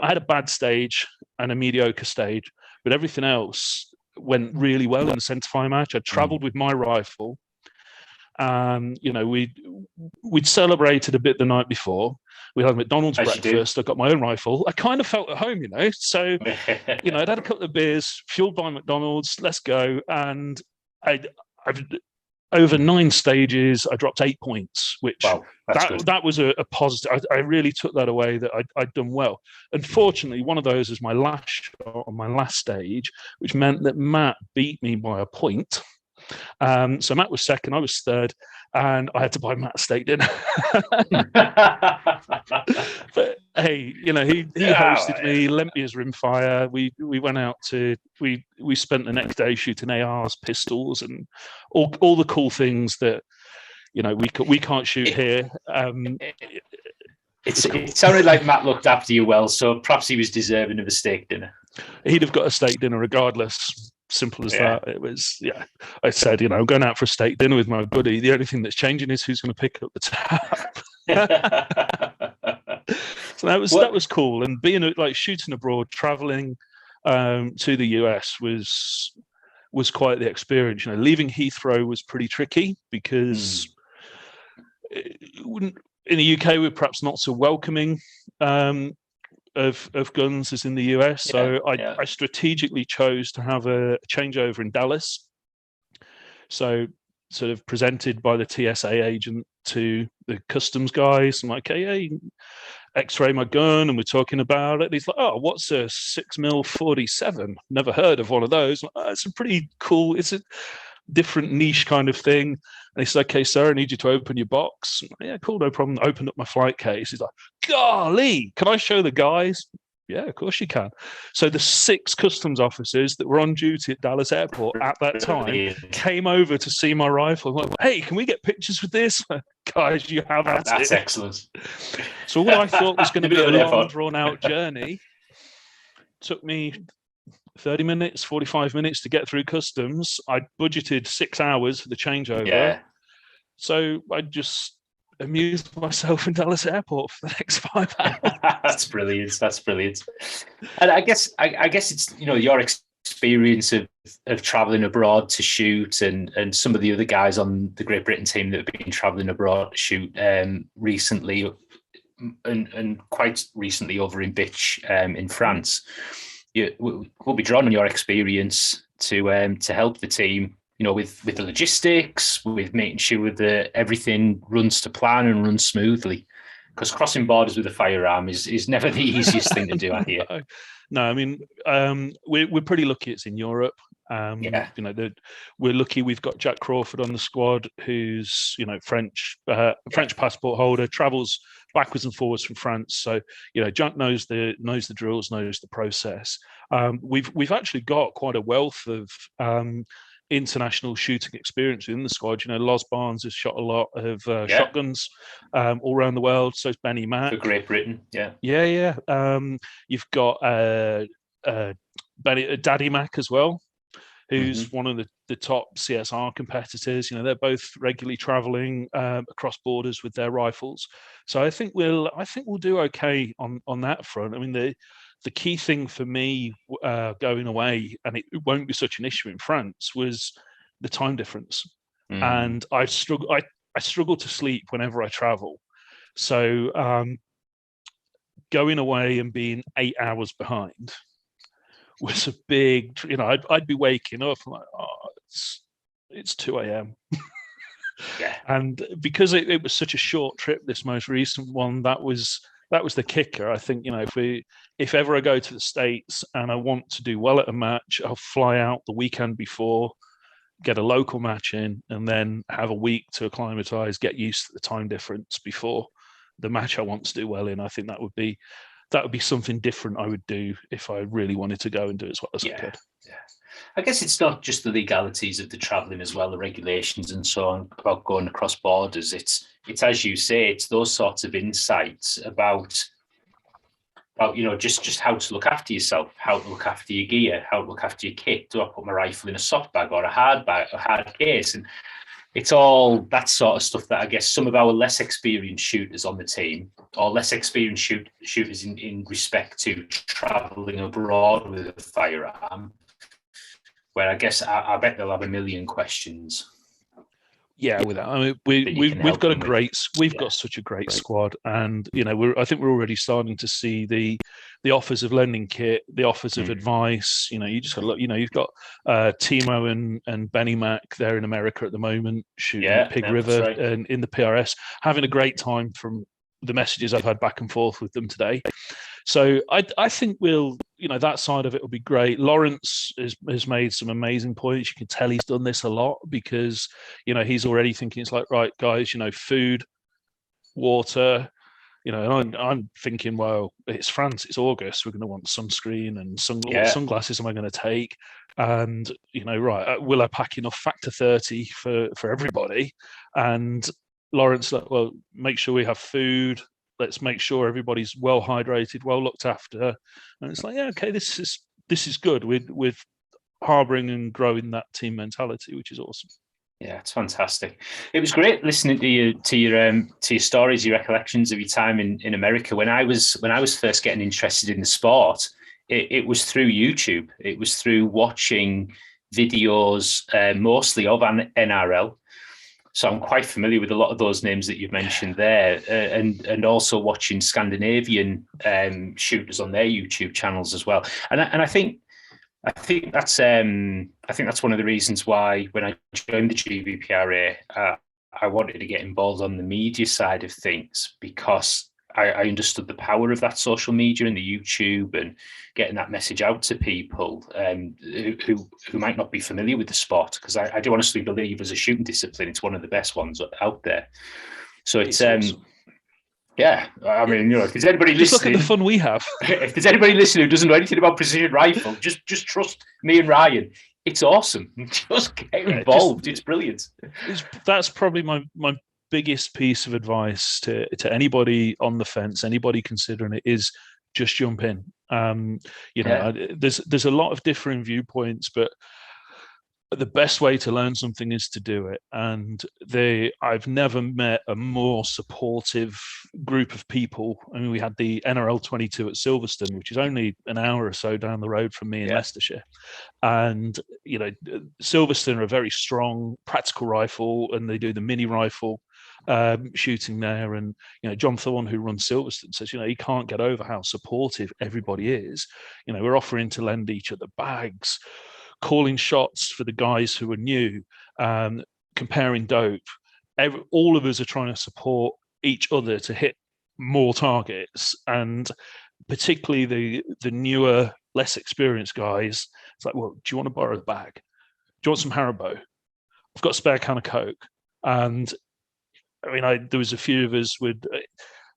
Speaker 2: had a bad stage and a mediocre stage, but everything else went really well in the centre fire match. I travelled with my rifle. We'd celebrated a bit the night before. We had McDonald's breakfast. I got my own rifle. I kind of felt at home, So, I'd had a couple of beers, fueled by McDonald's. Let's go. And I've over 9 stages, I dropped 8 points, which that was a positive. I really took that away that I'd done well. Unfortunately, one of those was my last shot on my last stage, which meant that Matt beat me by a point. So Matt was second, I was third, and I had to buy Matt a steak dinner. But hey, he hosted me, lent me his rimfire. We went out we spent the next day shooting ARs, pistols, and all the cool things that we can't shoot here.
Speaker 1: It sounded like Matt looked after you well, so perhaps he was deserving of a steak dinner.
Speaker 2: He'd have got a steak dinner regardless. Simple as that. It was, I said, I'm going out for a steak dinner with my buddy. The only thing that's changing is who's going to pick up the tab. So that was cool. And being shooting abroad, traveling to the US was quite the experience. Leaving Heathrow was pretty tricky because in the UK we're perhaps not so welcoming of guns as in the US. So I strategically chose to have a changeover in Dallas. So sort of presented by the TSA agent to the customs guys. I'm like, hey, X-ray my gun, and we're talking about it. And he's like, oh, what's a 6mm 47? Never heard of one of those. Like, it's a pretty cool, it's a different niche kind of thing. And he said, okay, sir, I need you to open your box. Yeah, cool, no problem. Opened up my flight case. He's like, golly, can I show the guys? Yeah, of course you can. So the 6 customs officers that were on duty at Dallas Airport at that time came over to see my rifle. Like, hey, can we get pictures with this? Guys, you have at
Speaker 1: That's excellent.
Speaker 2: So what I thought was going to be a long, drawn-out journey took me 30 minutes, 45 minutes to get through customs. I budgeted 6 hours for the changeover.
Speaker 1: Yeah.
Speaker 2: So I just amused myself in Dallas Airport for the next 5 hours.
Speaker 1: That's brilliant. And I guess it's, your experience of traveling abroad to shoot and some of the other guys on the Great Britain team that have been traveling abroad to shoot recently and quite recently over in Bitch in France. We'll be drawn on your experience to help the team, with the logistics, with making sure that everything runs to plan and runs smoothly. Because crossing borders with a firearm is never the easiest thing to do, I hear.
Speaker 2: No, I mean, we're pretty lucky it's in Europe. We're lucky we've got Jack Crawford on the squad, who's French passport holder, travels backwards and forwards from France. So Jack knows the drills, knows the process. We've actually got quite a wealth of international shooting experience within the squad. Loz Barnes has shot a lot of shotguns all around the world. So is Benny Mack
Speaker 1: for Great Britain.
Speaker 2: Yeah. You've got Daddy Mack as well, who's one of the top CSR competitors. They're both regularly traveling across borders with their rifles. So I think we'll do okay on that front. I mean, the key thing for me going away, and it won't be such an issue in France, was the time difference. And I struggle to sleep whenever I travel. So going away and being 8 hours behind was a big, I'd be waking up like, it's 2 a.m.
Speaker 1: Yeah.
Speaker 2: And because it was such a short trip, this most recent one, that was the kicker. I think, if ever I go to the States and I want to do well at a match, I'll fly out the weekend before, get a local match in, and then have a week to acclimatize, get used to the time difference before the match I want to do well in. I think that would be something different I would do if I really wanted to go and do as well as I could.
Speaker 1: Yeah. I guess it's not just the legalities of the travelling as well, the regulations and so on about going across borders. It's as you say, it's those sorts of insights about just how to look after yourself, how to look after your gear, how to look after your kit. Do I put my rifle in a soft bag or a hard case? And it's all that sort of stuff that I guess some of our less experienced shooters on the team, or less experienced shooters in respect to travelling abroad with a firearm, where I guess I bet they'll have a million questions.
Speaker 2: Yeah, with that, I mean, we've got got such a great squad, and I think we're already starting to see the offers of lending kit, the offers of advice. You just got to look. You've got Timo and Benny Mac there in America at the moment, shooting at Pig River and in the PRS, having a great time from the messages I've had back and forth with them today. So I think that side of it will be great. Lawrence has made some amazing points. You can tell he's done this a lot because, he's already thinking it's like, right, guys, food, water, and I'm thinking, well, it's France, it's August. We're going to want sunscreen and sunglasses am I going to take? And, right, will I pack enough factor 30 for everybody? And Lawrence, well, make sure we have food. Let's make sure everybody's well hydrated, well looked after. And it's like, yeah, okay, this is good. With harbouring and growing that team mentality, which is awesome.
Speaker 1: Yeah, it's fantastic. It was great listening to your stories, your recollections of your time in America. When I was first getting interested in the sport, it was through YouTube. It was through watching videos, mostly of NRL. So I'm quite familiar with a lot of those names that you've mentioned there, and also watching Scandinavian shooters on their YouTube channels as well. And I think that's one of the reasons why when I joined the GBPRA, I wanted to get involved on the media side of things, because I understood the power of that social media and the YouTube and getting that message out to people who might not be familiar with the sport, because I do honestly believe as a shooting discipline, it's one of the best ones out there. So it's awesome. Yeah, I mean, if there's anybody listening,
Speaker 2: just look at the fun we have.
Speaker 1: If there's anybody listening who doesn't know anything about precision rifle, just trust me and Ryan. It's awesome. Just get involved. It's brilliant.
Speaker 2: That's probably my biggest piece of advice to anybody on the fence, anybody considering it, is just jump in. There's a lot of differing viewpoints, but the best way to learn something is to do it. And I've never met a more supportive group of people. I mean, we had the NRL 22 at Silverstone, which is only an hour or so down the road from me in Leicestershire. And, Silverstone are a very strong practical rifle, and they do the mini rifle shooting there. And, John Thorne, who runs Silverstone, says, he can't get over how supportive everybody is. We're offering to lend each other bags, calling shots for the guys who are new, comparing dope. All of us are trying to support each other to hit more targets, and particularly the newer, less experienced guys. It's like, well, do you want to borrow the bag? Do you want some Haribo? I've got a spare can of Coke. And I mean, there was a few of us would.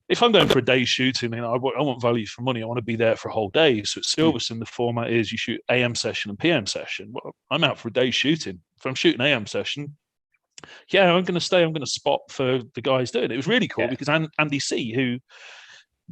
Speaker 2: If I'm going for a day shooting, I want value for money. I want to be there for a whole day. So at Silverstone, the format is you shoot AM session and PM session. Well, I'm out for a day shooting. If I'm shooting AM session, I'm going to stay. I'm going to spot for the guys doing it. It was really cool because Andy C, who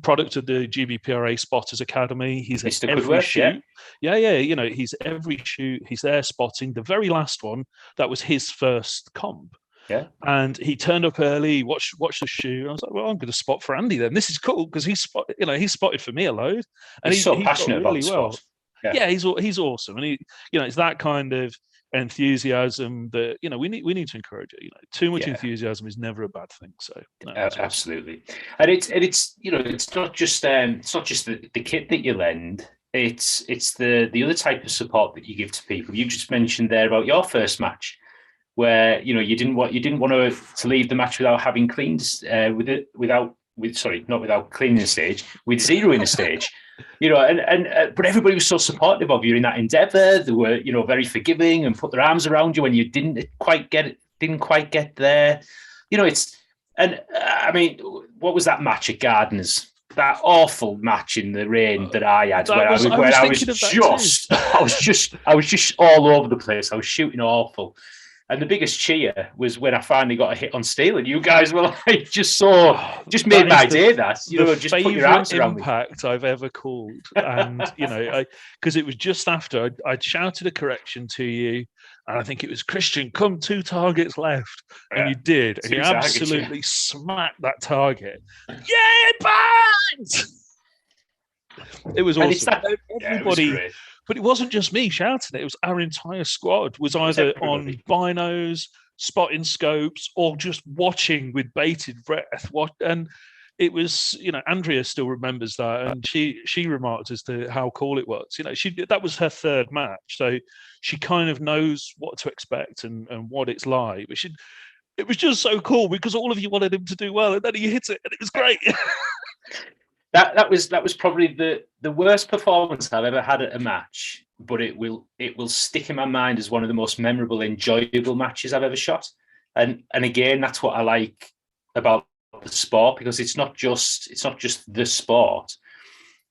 Speaker 2: product of the GBPRA Spotters Academy, he's at every shoot. He's every shoot. He's there spotting. The very last one, that was his first comp.
Speaker 1: Yeah,
Speaker 2: and he turned up early, watched the shoot. I was like, well, I'm going to spot for Andy then. This is cool because he's spotted for me a load, and
Speaker 1: he's so passionate about
Speaker 2: really
Speaker 1: sport.
Speaker 2: Yeah, he's awesome, and it's that kind of enthusiasm that we need to encourage it. Too much enthusiasm is never a bad thing. So no,
Speaker 1: absolutely. And it's it's not just the kit that you lend. It's the other type of support that you give to people. You just mentioned there about your first match, where you didn't want to leave the match without having cleaned without cleaning the stage, with zero in the stage. But everybody was so supportive of you in that endeavour. They were, very forgiving and put their arms around you when you didn't quite get there. What was that match at Gardner's? That awful match in the rain that I had, I was just all over the place. I was shooting awful. And the biggest cheer was when I finally got a hit on steel, and you guys were like, just made my day. That just put your arms around me.
Speaker 2: Impact I've ever called, and because it was just after I'd shouted a correction to you, and I think it was Christian, come 2 targets left, and you did, and you absolutely smacked that target. Yeah, banged! It was awesome. Everybody. But it wasn't just me shouting it. It was our entire squad was either on binos, spotting scopes, or just watching with bated breath. And it was, Andrea still remembers that. And she remarked as to how cool it was. That was her 3rd match. So she kind of knows what to expect and what it's like. But it was just so cool because all of you wanted him to do well. And then he hit it and it was great.
Speaker 1: That was probably the worst performance I've ever had at a match, but it will stick in my mind as one of the most memorable, enjoyable matches I've ever shot. And again, that's what I like about the sport, because it's not just the sport.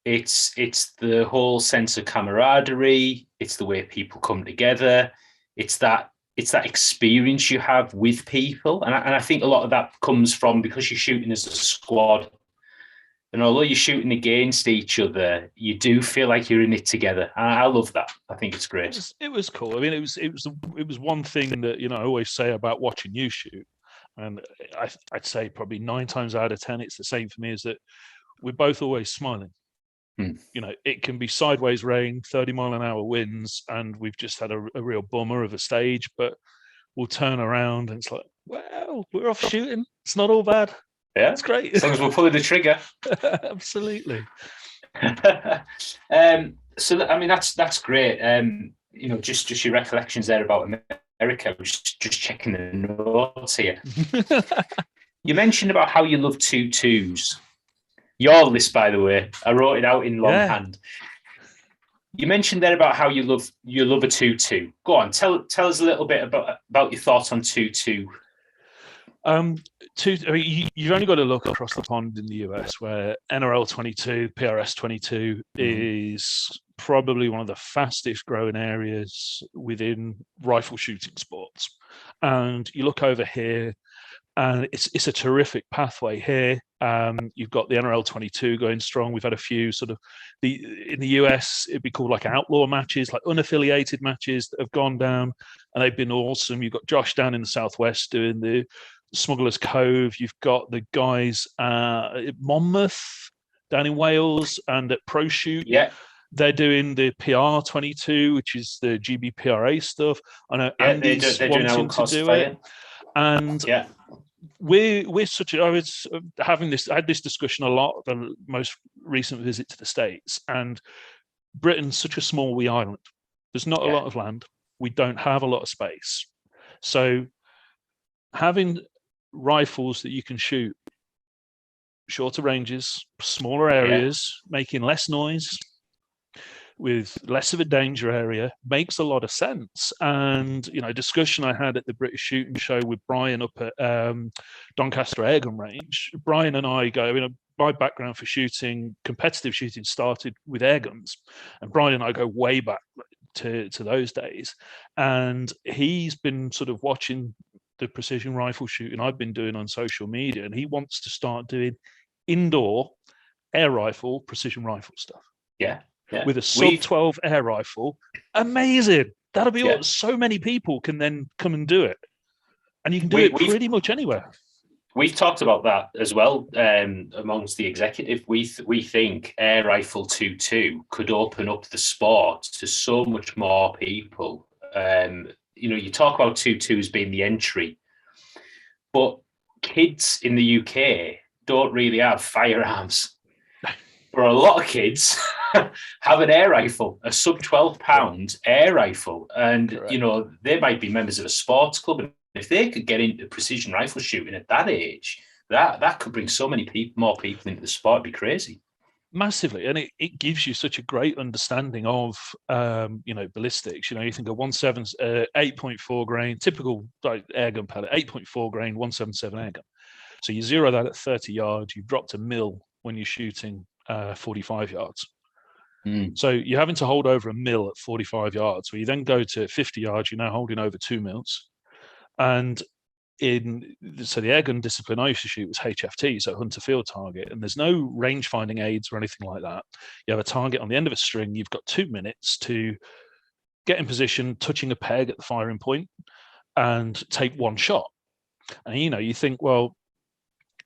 Speaker 1: It's the whole sense of camaraderie. It's the way people come together. It's that experience you have with people, and I think a lot of that comes from because you're shooting as a squad. And although you're shooting against each other, you do feel like you're in it together. And I love that. I think it's great.
Speaker 2: It was cool. I mean, it was one thing that I always say about watching you shoot, and I'd say probably 9 times out of 10, it's the same for me. Is that we're both always smiling. It can be sideways rain, 30-mile-an-hour winds, and we've just had a real bummer of a stage, but we'll turn around and it's like, well, we're off shooting. It's not all bad.
Speaker 1: Yeah,
Speaker 2: it's great.
Speaker 1: As long as we're pulling the trigger.
Speaker 2: Absolutely.
Speaker 1: So I mean, that's great. Just your recollections there about America. I was just checking the notes here. You mentioned about how you love 2-2s. Your list, by the way, I wrote it out in longhand. You mentioned there about how you love a 2-2. Go on, tell us a little bit about your thoughts on 2-2.
Speaker 2: You've only got to look across the pond in the US, where NRL 22, PRS 22 is probably one of the fastest growing areas within rifle shooting sports. And you look over here, and it's a terrific pathway here. You've got the NRL 22 going strong. We've had a few sort of in the US, it'd be called like outlaw matches, like unaffiliated matches that have gone down, and they've been awesome. You've got Josh down in the Southwest doing the Smuggler's Cove. You've got the guys at Monmouth down in Wales and at Pro Shoot.
Speaker 1: Yeah.
Speaker 2: They're doing the PR 22, which is the GBPRA stuff. I know Andy's wanting to do it. And we're such a, I had this discussion a lot the most recent visit to the States, and Britain's such a small wee island. There's not a lot of land. We don't have a lot of space. So having rifles that you can shoot shorter ranges, smaller areas, making less noise, with less of a danger area makes a lot of sense. And, a discussion I had at the British Shooting Show with Brian up at Doncaster Airgun Range, Brian and I go, my background for shooting, competitive shooting, started with airguns. And Brian and I go way back to those days. And he's been sort of watching the precision rifle shooting I've been doing on social media, and he wants to start doing indoor air rifle, precision rifle stuff.
Speaker 1: Yeah.
Speaker 2: With a sub-12 air rifle. Amazing. That'll be what so many people can then come and do it. And you can do it pretty much anywhere.
Speaker 1: We've talked about that as well amongst the executive. We think air rifle 2.2 could open up the sport to so much more people. you talk about 2.2s being the entry, but kids in the UK don't really have firearms. But a lot of kids have an air rifle, a sub £12 air rifle. And,
Speaker 2: Correct.
Speaker 1: they might be members of a sports club. And if they could get into precision rifle shooting at that age, that could bring so many more people into the sport. It'd be crazy.
Speaker 2: Massively, and it gives you such a great understanding of ballistics. You think of 8.4 grain typical airgun pellet, 8.4 grain 177 airgun. So you zero that at 30 yards, you've dropped a mil when you're shooting 45 yards. So you're having to hold over a mil at 45 yards. Where you then go to 50 yards, you're now holding over 2 mils. And so the airgun discipline I used to shoot was HFT, so hunter field target, and there's no range finding aids or anything like that. You have a target on the end of a string. You've got 2 minutes to get in position, touching a peg at the firing point, and take one shot. And you think, well,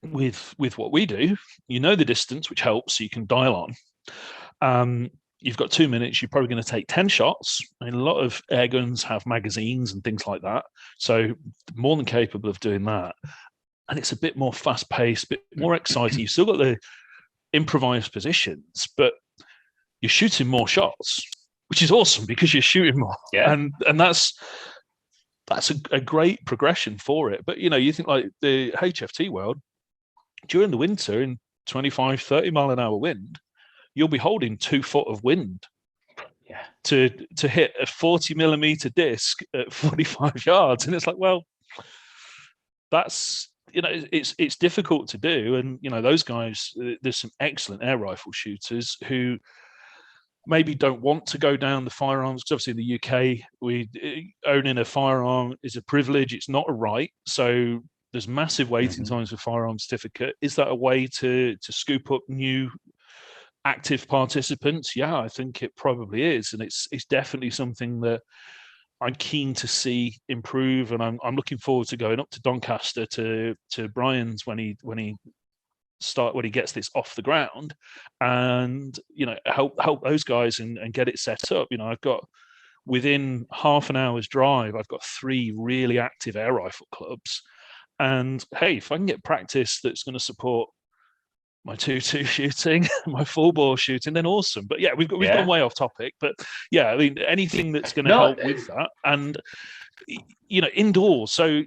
Speaker 2: with what we do, the distance, which helps, so you can dial on. You've got 2 minutes, you're probably going to take 10 shots. A lot of air guns have magazines and things like that. So more than capable of doing that. And it's a bit more fast paced, a bit more exciting. You've still got the improvised positions, but you're shooting more shots, which is awesome because you're shooting more.
Speaker 1: Yeah.
Speaker 2: And that's a great progression for it. But, you think like the HFT world, during the winter in 25, 30 mile an hour wind, you'll be holding 2 foot of wind to hit a 40 millimeter disc at 45 yards. And it's like, well, that's, it's difficult to do. And, those guys, there's some excellent air rifle shooters who maybe don't want to go down the firearms. Because obviously in the UK, owning a firearm is a privilege. It's not a right. So there's massive waiting times for firearm certificate. Is that a way to scoop up new active participants? Yeah, I think it probably is, and it's definitely something that I'm keen to see improve, and I'm looking forward to going up to Doncaster to Brian's when he gets this off the ground, and help those guys and get it set up. I've got, within half an hour's drive, I've got 3 really active air rifle clubs, and hey, if I can get practice that's going to support my 2.2 shooting, my full bore shooting, then awesome. But yeah, we've gone way off topic. But yeah, I mean, anything that's going to help with that, and indoors. So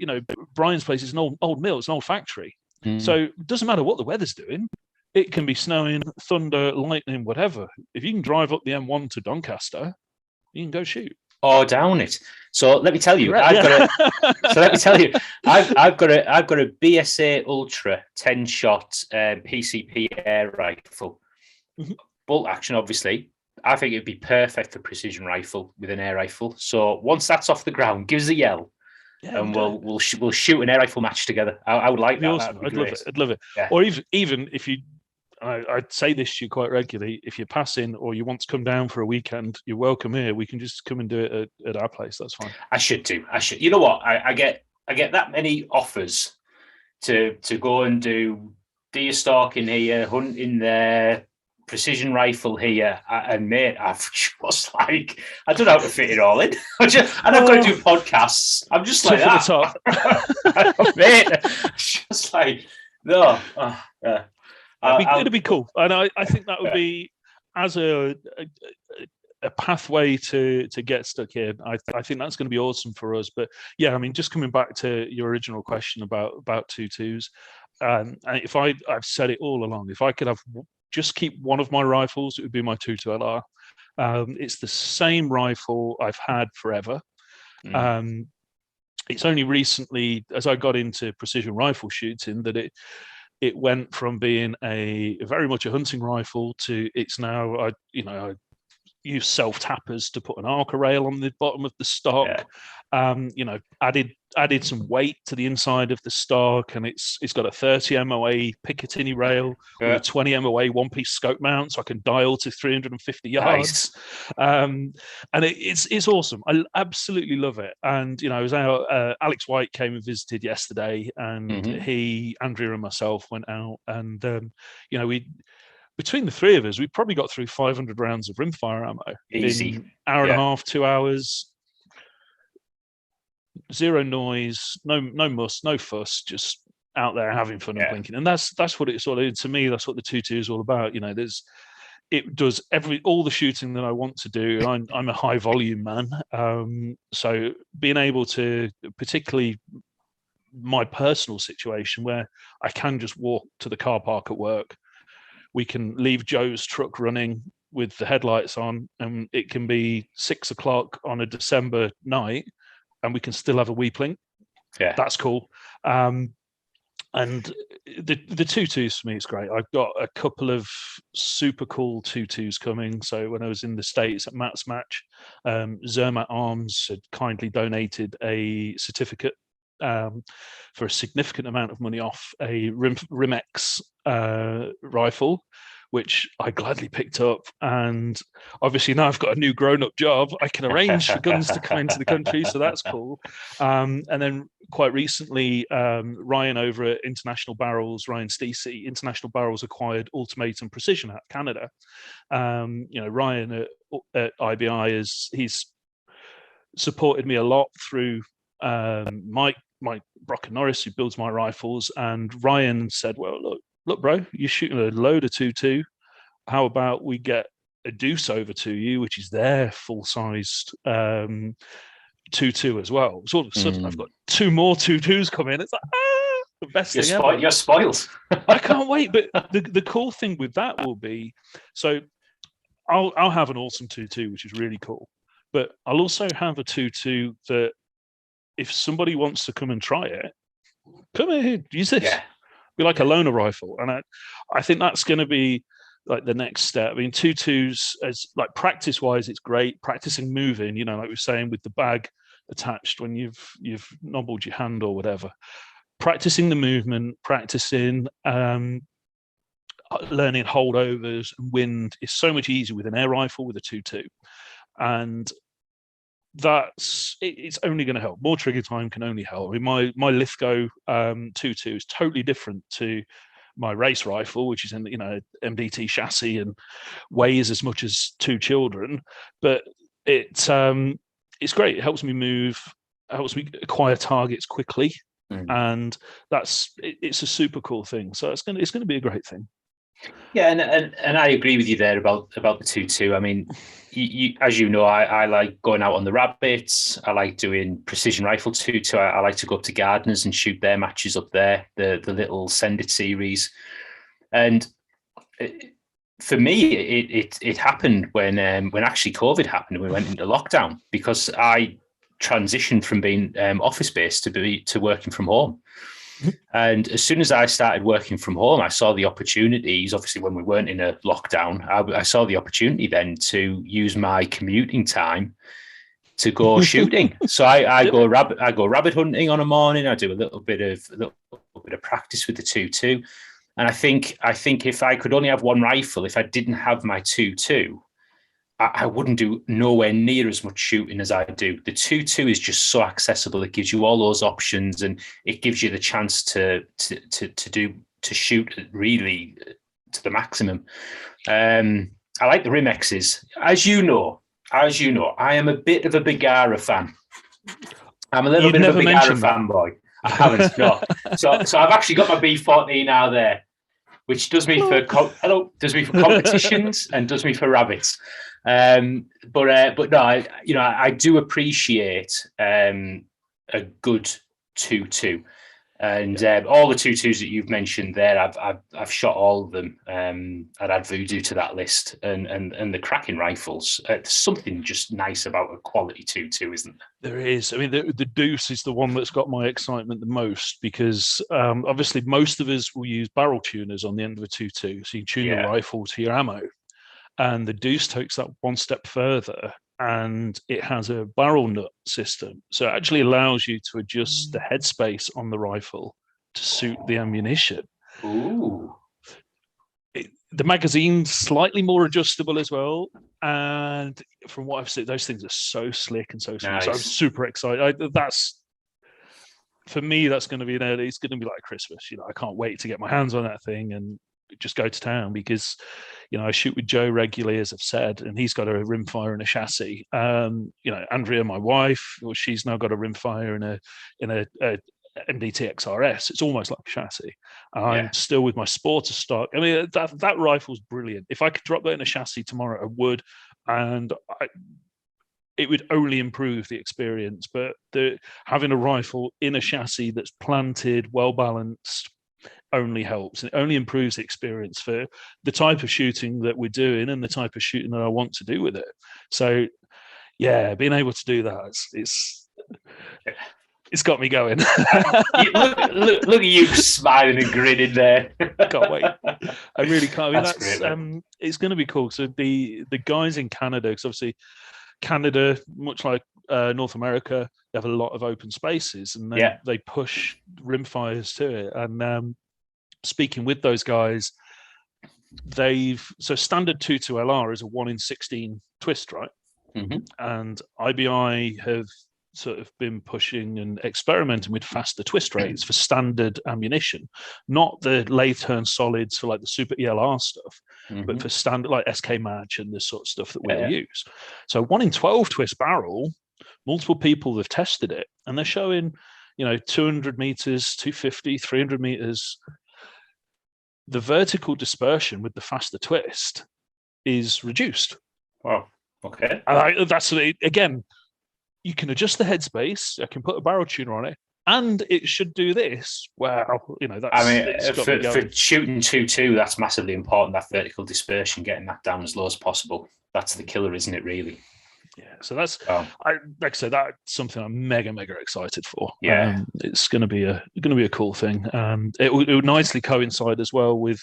Speaker 2: Brian's place is an old mill, it's an old factory. So it doesn't matter what the weather's doing. It can be snowing, thunder, lightning, whatever. If you can drive up the M1 to Doncaster, you can go shoot.
Speaker 1: Or down it. So let me tell you, I've got a BSA Ultra 10-shot PCP air rifle, bolt action. Obviously, I think it'd be perfect for precision rifle with an air rifle. So once that's off the ground, give us a yell, and we'll shoot an air rifle match together. I would like that.
Speaker 2: Awesome. I'd love it. Yeah. Or even if you. I'd say this to you quite regularly. If you're passing or you want to come down for a weekend, you're welcome here. We can just come and do it at our place. That's fine. I should.
Speaker 1: You know what? I get that many offers to go and do deer stalking here, hunting there, precision rifle here, and mate, I've just like, I don't know how to fit it all in. I've got to do podcasts. I'm just like that. Mate, just like no.
Speaker 2: It'd be cool, and I think that would be as a pathway to get stuck here. I think that's going to be awesome for us. But yeah, I mean, just coming back to your original question about 2.2s, and if I've said it all along, if I could just keep one of my rifles, it would be my 2.2 LR. It's the same rifle I've had forever. It's only recently, as I got into precision rifle shooting, that it went from being a very much a hunting rifle to it's now I use self tappers to put an Arca rail on the bottom of the stock. Added some weight to the inside of the stock, and it's got a 30 MOA Picatinny rail with a 20 MOA one-piece scope mount, so I can dial to 350 yards. Nice. And it's awesome. I absolutely love it. And I was out. Alex White came and visited yesterday, and Andrea and myself went out, and we. Between the 3 of us, we probably got through 500 rounds of rimfire ammo.
Speaker 1: Easy.
Speaker 2: In hour and a half, 2 hours. zero noise, no muss, no fuss, just out there having fun and blinking. And that's what it's all, to me, that's what the 2-2 is all about. You know, it does all the shooting that I want to do. I'm a high volume man. So being able to, particularly my personal situation where I can just walk to the car park at work, we can leave Joe's truck running with the headlights on, and it can be 6 o'clock on a December night and we can still have a wee plink.
Speaker 1: Yeah.
Speaker 2: That's cool. And the 2-2s for me, it's great. I've got a couple of super cool 2-2s coming. So when I was in the States at Matt's match, Zermatt Arms had kindly donated a certificate for a significant amount of money off a Rimex rifle, which I gladly picked up. And obviously now I've got a new grown-up job, I can arrange for guns to come into the country, so that's cool. And then quite recently, Ryan over at International Barrels, Ryan Stacey, International Barrels acquired Ultimatum Precision out of Canada. You know, Ryan at IBI he's supported me a lot through Mike Brock and Norris, who builds my rifles, and Ryan said, well, look, bro, you're shooting a load of 2-2. How about we get a Deuce over to you, which is their full-sized 2-2 as well. So all of a sudden, I've got 2 more 2-2s come in. It's like, the best thing ever.
Speaker 1: You're spoiled.
Speaker 2: I can't wait. But the cool thing with that will be, so I'll have an awesome 2-2, which is really cool. But I'll also have a 2-2 that if somebody wants to come and try it, come here, use this. Yeah. Be like a loaner rifle. And I think that's going to be like the next step. I mean, 2-2s, as like practice wise, it's great. Practicing moving, you know, like we were saying, with the bag attached when you've nobbled your hand or whatever. Practicing the movement, practicing learning holdovers and wind is so much easier with an air rifle with a 2-2. And it's only going to help. More trigger time can only help. I mean, my Lithgow 2-2 is totally different to my race rifle, which is in, you know, MDT chassis and weighs as much as 2 children, but it's great. It helps me move, helps me acquire targets quickly, and it's a super cool thing. So it's going to be a great thing.
Speaker 1: Yeah, and I agree with you there about the 2-2. I mean, as you know, I like going out on the rabbits. I like doing precision rifle 2-2. I like to go up to Gardeners and shoot their matches up there, the little Send It series. And for me, it happened when actually COVID happened and we went into lockdown, because I transitioned from being office based to working from home. And as soon as I started working from home, I saw the opportunities. Obviously, when we weren't in a lockdown, I saw the opportunity then to use my commuting time to go shooting. So I go rabbit hunting on a morning. I do a little bit of practice with the 2-2. And I think if I could only have one rifle, if I didn't have my 2-2, I wouldn't do nowhere near as much shooting as I do. The 2-2 is just so accessible. It gives you all those options, and it gives you the chance to shoot really to the maximum. I like the Rimexes. As you know, I am a bit of a Bergara fan. I'm a little bit of a Bergara fanboy. I haven't, no. So I've actually got my B14 out there, which does me for competitions and does me for rabbits. But no, I do appreciate a good 2-2, and all the 2-2s that you've mentioned there, I've shot all of them. I'd add Voodoo to that list, and the cracking rifles. There's something just nice about a quality 2-2, isn't there?
Speaker 2: There is. I mean, the Deuce is the one that's got my excitement the most, because obviously most of us will use barrel tuners on the end of a 2-2, so you tune the rifle to your ammo. And the Deuce takes that one step further, and it has a barrel nut system. So it actually allows you to adjust the headspace on the rifle to suit the ammunition.
Speaker 1: Ooh.
Speaker 2: The magazine's slightly more adjustable as well. And from what I've seen, those things are so slick and so smooth. Nice. So I'm super excited. For me, that's going to be it's going to be like Christmas. You know, I can't wait to get my hands on that thing and just go to town because, I shoot with Joe regularly, as I've said, and he's got a rimfire and a chassis. Andrea, my wife, well, she's now got a rimfire in a MDT XRS. It's almost like a chassis. I'm still with my Sporter stock. I mean, that rifle's brilliant. If I could drop that in a chassis tomorrow, I would, and it would only improve the experience. But having a rifle in a chassis that's planted, well balanced, only helps, and it only improves the experience for the type of shooting that we're doing and the type of shooting that I want to do with it. So, yeah, being able to do that, it's got me going.
Speaker 1: look at you smiling and grinning there.
Speaker 2: Can't wait. I really can't. I mean, that's great, it's going to be cool. So the guys in Canada, because obviously Canada, much like North America, they have a lot of open spaces, and they push rimfires to it. And speaking with those guys, so standard 2.2 LR is a 1 in 16 twist, right?
Speaker 1: Mm-hmm.
Speaker 2: And IBI have sort of been pushing and experimenting with faster twist rates for standard ammunition, not the lathe turn solids for like the super ELR stuff, but for standard like SK Match and this sort of stuff that we all use. So 1 in 12 twist barrel, multiple people have tested it, and they're showing, 200 meters, 250, 300 meters. The vertical dispersion with the faster twist is reduced.
Speaker 1: Wow. Okay.
Speaker 2: And that's again, you can adjust the headspace. I can put a barrel tuner on it, and it should do this. Wow, that's.
Speaker 1: For shooting 2.2, that's massively important. That vertical dispersion, getting that down as low as possible. That's the killer, isn't it? Really.
Speaker 2: Yeah. So that's. Like I said, that's something I'm mega excited for.
Speaker 1: Yeah.
Speaker 2: It's going to be a cool thing. It would nicely coincide as well with,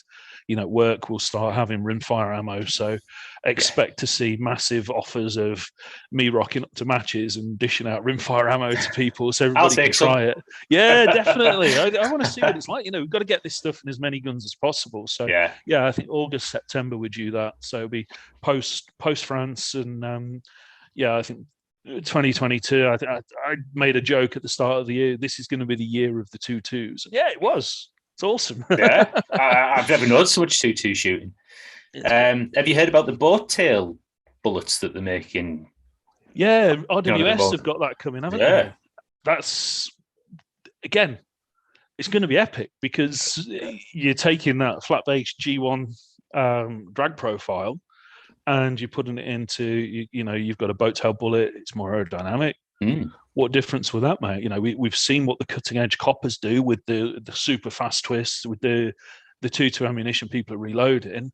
Speaker 2: work will start having rimfire ammo. So expect to see massive offers of me rocking up to matches and dishing out rimfire ammo to people so everybody can try it. Yeah, definitely. I want to see what it's like. We've got to get this stuff in as many guns as possible. So I think August, September we do that. So it'll be post France, and I think 2022. I made a joke at the start of the year. This is going to be the year of the 2.2s. Yeah, it was. It's awesome.
Speaker 1: I've never known so much 2.2 shooting. Have you heard about the boat tail bullets that they're making?
Speaker 2: Yeah, RWS have got that coming, haven't they? That's, again, it's going to be epic because you're taking that flat base G1 drag profile and you're putting it into, you've got a boat tail bullet, it's more aerodynamic. What difference will that make? We've seen what the cutting edge coppers do with the super fast twists, with the 2.2 ammunition people are reloading,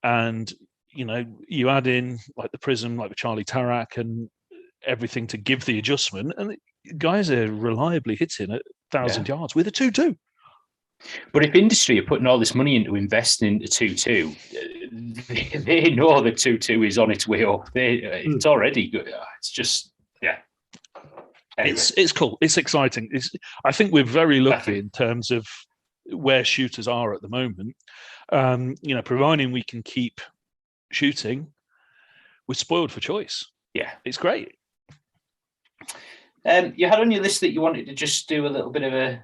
Speaker 2: and you add in like the prism, like the Charlie Tarak, and everything to give the adjustment, and guys are reliably hitting at 1,000 yards with a 2.2.
Speaker 1: But if industry are putting all this money into investing into 2.2, they know that 2.2 is on its way up. It's already good. It's just Anyway.
Speaker 2: It's cool. It's exciting. I think we're very lucky in terms of where shooters are at the moment. Providing we can keep shooting, we're spoiled for choice.
Speaker 1: Yeah,
Speaker 2: it's great.
Speaker 1: You had on your list that you wanted to just do a little bit of a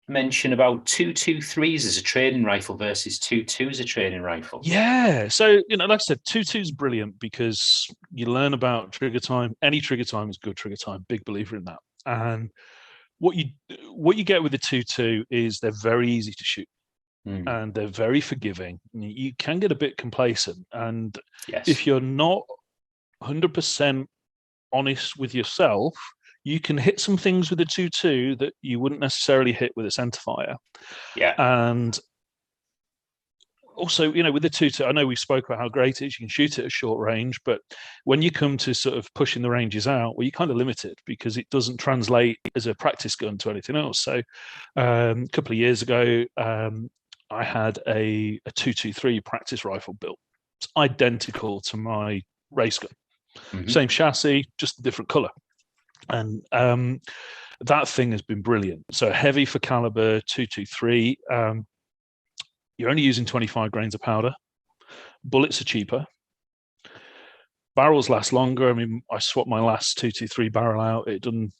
Speaker 1: mention about 2.23s as a training rifle versus 2.2 as a training rifle.
Speaker 2: Yeah, so like I said, 2.2 is brilliant because you learn about trigger time. Any trigger time is good trigger time. Big believer in that. And what you get with the 2.2 is they're very easy to shoot, and they're very forgiving. You can get a bit complacent, and if you're not 100% honest with yourself, you can hit some things with a 2.2 that you wouldn't necessarily hit with a centerfire.
Speaker 1: Yeah.
Speaker 2: And also, with the 2.2, I know we spoke about how great it is. You can shoot it at short range, but when you come to sort of pushing the ranges out, well, you kind of limit it because it doesn't translate as a practice gun to anything else. So a couple of years ago, I had a 2.23 practice rifle built. It's identical to my race gun. Same chassis, just a different color. And that thing has been brilliant. So heavy for caliber 2.23. You're only using 25 grains of powder. Bullets are cheaper. Barrels last longer. I mean, I swapped my last 2.23 barrel out. It done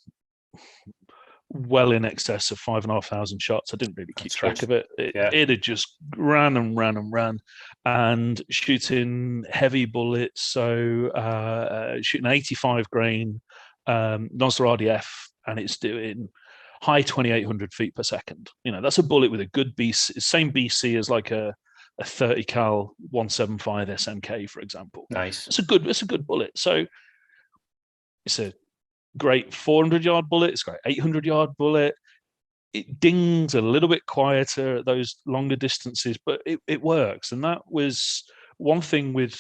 Speaker 2: well in excess of 5,500 shots. I didn't really keep track of it. It had just ran and ran and ran, and shooting heavy bullets. So shooting 85 grain Nosler RDF, and it's doing high 2,800 feet per second. That's a bullet with a good BC, same BC as like a 30 cal 175 SMK, for example.
Speaker 1: Nice.
Speaker 2: It's a good bullet. So it's a great 400-yard bullet. It's a great 800-yard bullet. It dings a little bit quieter at those longer distances, but it works. And that was one thing with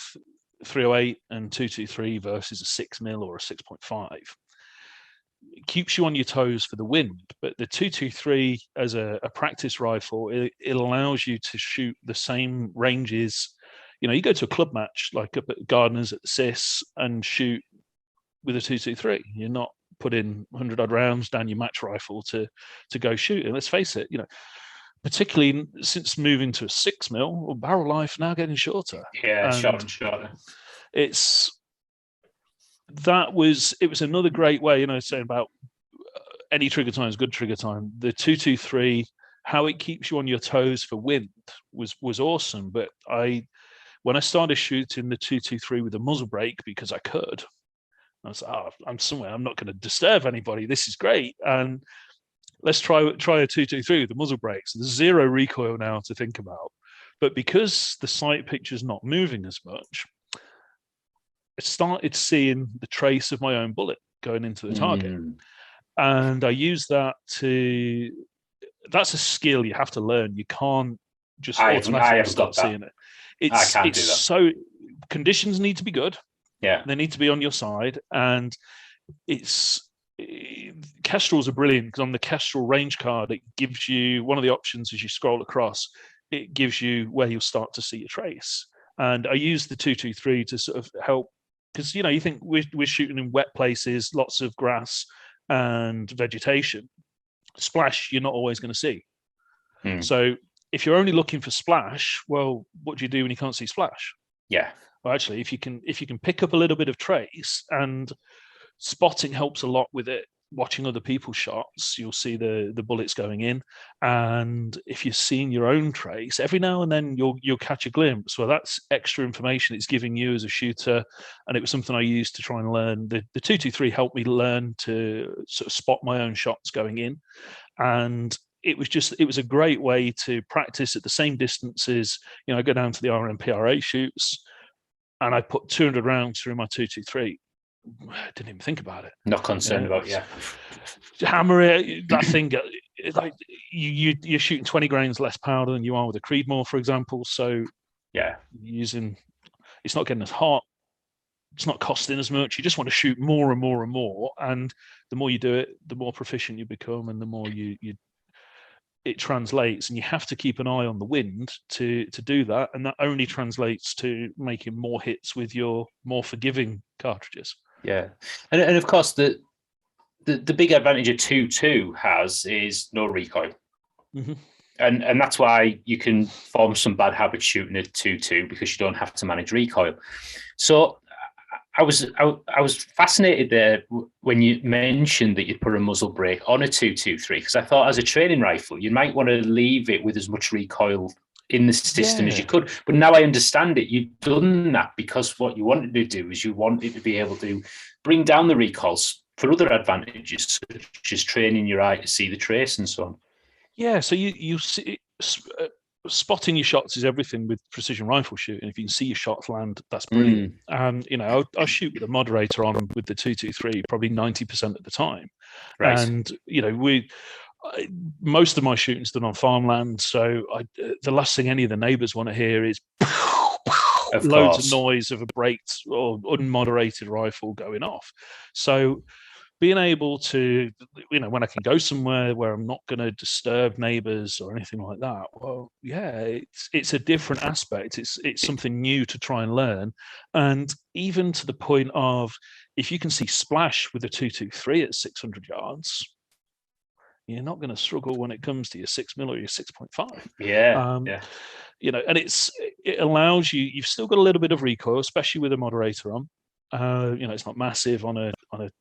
Speaker 2: 308 and 223 versus a 6mm or a 6.5. It keeps you on your toes for the wind, but the 223 as a practice rifle, it allows you to shoot the same ranges. You go to a club match like up at Gardeners at the CIS and shoot with a 223. You're not putting 100-odd rounds down your match rifle to go shoot. And let's face it, particularly since moving to a 6mm, barrel life now getting shorter.
Speaker 1: Yeah, shorter and shorter.
Speaker 2: It was another great way, saying about any trigger time is good trigger time. The 223, how it keeps you on your toes for wind was awesome. But when I started shooting the 223 with a muzzle brake because I could, I was like, I'm somewhere, I'm not going to disturb anybody. This is great. And let's try a 223 with the muzzle brakes. There's zero recoil now to think about. But because the sight picture's not moving as much, I started seeing the trace of my own bullet going into the target. And I use that that's a skill you have to learn. You can't just automatically start seeing it.
Speaker 1: I can't do that.
Speaker 2: So conditions need to be good.
Speaker 1: Yeah,
Speaker 2: they need to be on your side, and Kestrels are brilliant because on the Kestrel range card, it gives you one of the options as you scroll across. It gives you where you'll start to see your trace, and I use the 223 to sort of help because you think we're shooting in wet places, lots of grass and vegetation. Splash, you're not always going to see. So if you're only looking for splash, well, what do you do when you can't see splash?
Speaker 1: Yeah.
Speaker 2: Well, actually, if you can pick up a little bit of trace, and spotting helps a lot with it. Watching other people's shots, you'll see the bullets going in, and if you're seeing your own trace, every now and then you'll catch a glimpse. Well, that's extra information it's giving you as a shooter, and it was something I used to try and learn. The 223 helped me learn to sort of spot my own shots going in, and it was a great way to practice at the same distances. I go down to the RMPRA shoots, and I put 200 rounds through my 223. I didn't even think about it.
Speaker 1: Not concerned about
Speaker 2: hammer it. That thing, like you're shooting 20 grains less powder than you are with a Creedmoor, for example. So it's not getting as hot. It's not costing as much. You just want to shoot more and more and more. And the more you do it, the more proficient you become, and the more it translates. And you have to keep an eye on the wind to do that. And that only translates to making more hits with your more forgiving cartridges.
Speaker 1: Yeah. And of course, the big advantage a 2.2 has is no recoil.
Speaker 2: Mm-hmm.
Speaker 1: And that's why you can form some bad habits shooting a 2.2 because you don't have to manage recoil. So I was fascinated there when you mentioned that you'd put a muzzle brake on a 223, because I thought as a training rifle, you might want to leave it with as much recoil in the system as you could. But now I understand it. You've done that because what you wanted to do is you wanted to be able to bring down the recoils for other advantages, such as training your eye to see the trace and so on. Yeah,
Speaker 2: so you see, spotting your shots is everything with precision rifle shooting. If you can see your shots land, that's brilliant. And I'll shoot with a moderator on with the 223 probably 90% of the time. Right. And most of my shooting's done on farmland, so the last thing any of the neighbours want to hear is loads of noise of a braked or unmoderated rifle going off. So being able to, when I can go somewhere where I'm not going to disturb neighbours or anything like that, well, yeah, it's a different aspect. It's something new to try and learn. And even to the point of, if you can see splash with a 223 at 600 yards, you're not going to struggle when it comes to your 6mm or your 6.5.
Speaker 1: Yeah.
Speaker 2: And it allows you, you've still got a little bit of recoil, especially with a moderator on. It's not massive on a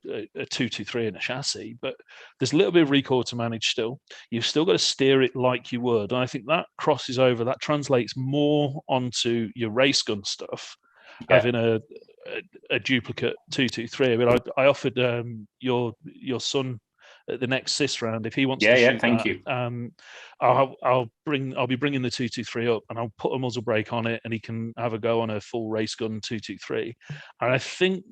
Speaker 2: 223 and a chassis, but there's a little bit of recoil to manage still. You've still got to steer it like you would. And I think that crosses over, that translates more onto your race gun stuff, having a duplicate 223. I mean, I offered your son at the next CIS round, if he wants to shoot
Speaker 1: thank
Speaker 2: that,
Speaker 1: you.
Speaker 2: I'll be bringing the 223 up, and I'll put a muzzle brake on it, and he can have a go on a full race gun 223. And I think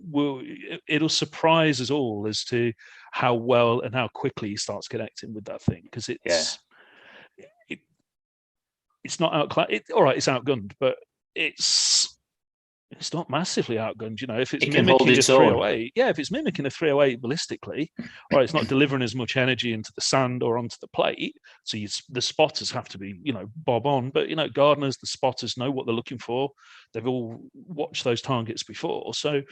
Speaker 2: it'll surprise us all as to how well and how quickly he starts connecting with that thing, because it's not all right, it's outgunned, but it's not massively outgunned, if it's mimicking a 308. Yeah, if it's mimicking a 308 ballistically, or it's not delivering as much energy into the sand or onto the plate, so the spotters have to be, bob on. But, gardeners, the spotters know what they're looking for. They've all watched those targets before. So,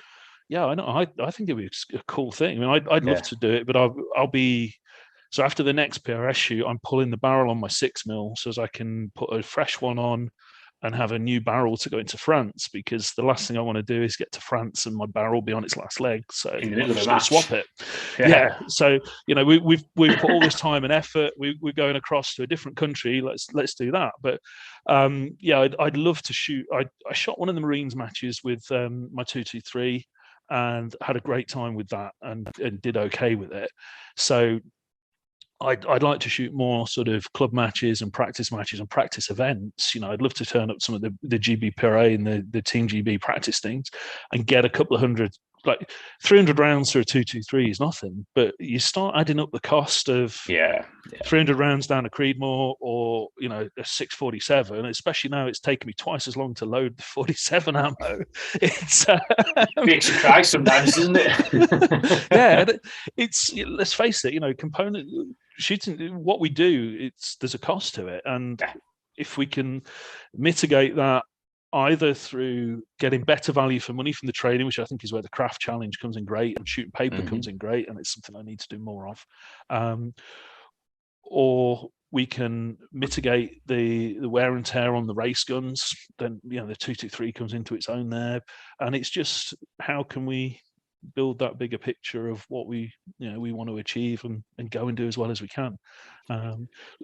Speaker 2: yeah, I know. I think it'd be a cool thing. I mean, I'd love to do it, but I'll be... So after the next PRS shoot, I'm pulling the barrel on my 6mm so as I can put a fresh one on and have a new barrel to go into France, because the last thing I want to do is get to France and my barrel be on its last leg. So
Speaker 1: in the middle of a match,
Speaker 2: swap it. Yeah. So we've put all this time and effort. We're going across to a different country. Let's do that. But I'd love to shoot. I shot one of the Marines matches with my 223 and had a great time with that and did okay with it. So I'd like to shoot more sort of club matches and practice events. I'd love to turn up some of the GBPRA and the Team GB practice things and get a couple of hundred, like 300 rounds for a 223 is nothing, but you start adding up the cost of 300 rounds down a Creedmoor or, a 647, especially now it's taken me twice as long to load the 47 ammo. It's
Speaker 1: makes you cry sometimes, isn't it?
Speaker 2: Yeah, let's face it, component shooting, what we do, there's a cost to it, and if we can mitigate that either through getting better value for money from the training, which I think is where the craft challenge comes in great, and shooting paper comes in great, and it's something I need to do more of, or we can mitigate the wear and tear on the race guns, then the 223 comes into its own there, and it's just how can we build that bigger picture of what we want to achieve and go and do as well as we can.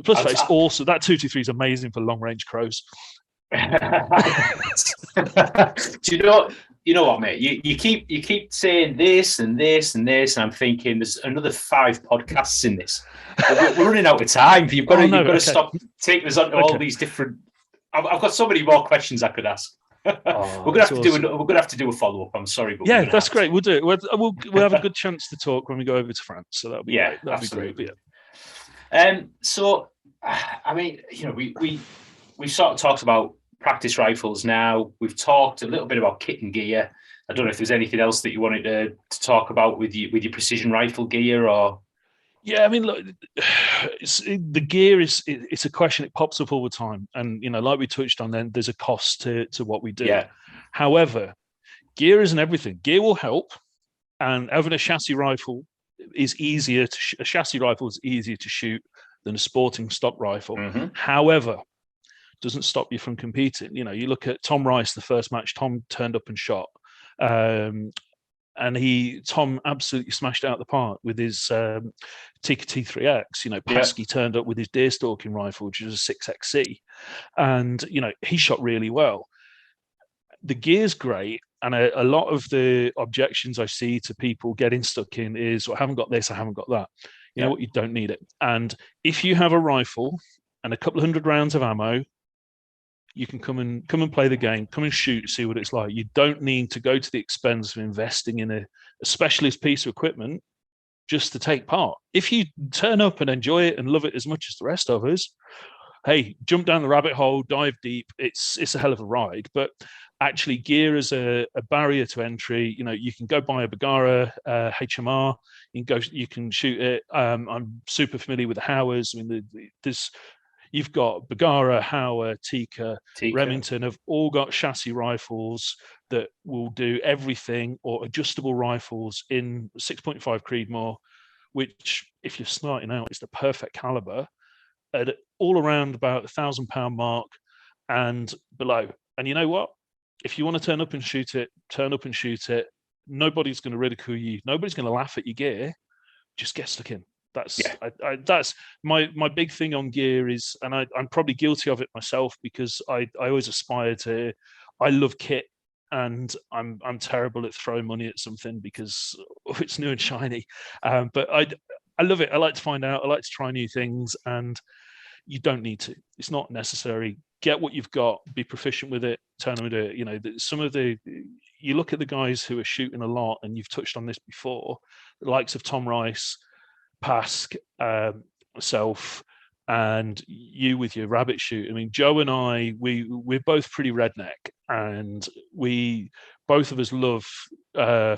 Speaker 2: Plus, it's also that 223 is amazing for long range crows.
Speaker 1: Do you know what, mate? You keep saying this and this and this, and I'm thinking there's another 5 podcasts in this. We're running out of time. You've got to stop taking us on to all these different. I've got so many more questions I could ask. We're gonna have to do a follow up. I'm sorry, but
Speaker 2: that's great. We'll do it. We'll have a good chance to talk when we go over to France. So that'll be great. That'll be great.
Speaker 1: Yeah. So, I mean, we sort of talked about practice rifles now. We've talked a little bit about kit and gear. I don't know if there's anything else that you wanted to talk about with your precision rifle gear or.
Speaker 2: Yeah, I mean, look, the gear it's a question. It pops up all the time, and like we touched on, then there's a cost to what we do.
Speaker 1: Yeah.
Speaker 2: However, gear isn't everything. Gear will help, and having a chassis rifle is easier. A chassis rifle is easier to shoot than a sporting stock rifle. However, doesn't stop you from competing. You look at Tom Rice, the first match Tom turned up and shot. And Tom absolutely smashed out the park with his Tikka T3X. Paskey turned up with his deer stalking rifle, which is a 6XC, and he shot really well. The gear's great, and a lot of the objections I see to people getting stuck in is, "I haven't got this, I haven't got that." You know what? You don't need it. And if you have a rifle and a couple of hundred rounds of ammo, you can come and play the game, come and shoot, see what it's like. You don't need to go to the expense of investing in a specialist piece of equipment just to take part. If you turn up and enjoy it and love it as much as the rest of us, hey, jump down the rabbit hole, dive deep. It's a hell of a ride. But actually, gear is a barrier to entry. You can go buy a Bergara HMR. You can shoot it. I'm super familiar with the Howers. I mean, you've got Bergara, Hauer, Tikka, Remington have all got chassis rifles that will do everything, or adjustable rifles in 6.5 Creedmoor, which, if you're starting out, is the perfect caliber at all around about the £1,000 mark and below. And you know what? If you want to turn up and shoot it, turn up and shoot it. Nobody's going to ridicule you. Nobody's going to laugh at your gear. Just get stuck in. That's my big thing on gear is, and I'm probably guilty of it myself, because I always aspire to. I love kit, and I'm terrible at throwing money at something because it's new and shiny. But I love it. I like to find out. I like to try new things, and you don't need to. It's not necessary. Get what you've got. Be proficient with it. Turn them into, you know, you look at the guys who are shooting a lot, and you've touched on this before, the likes of Tom Rice, Pask, myself, and you with your rabbit shoot. I mean, Joe and I, we're both pretty redneck, and we both of us love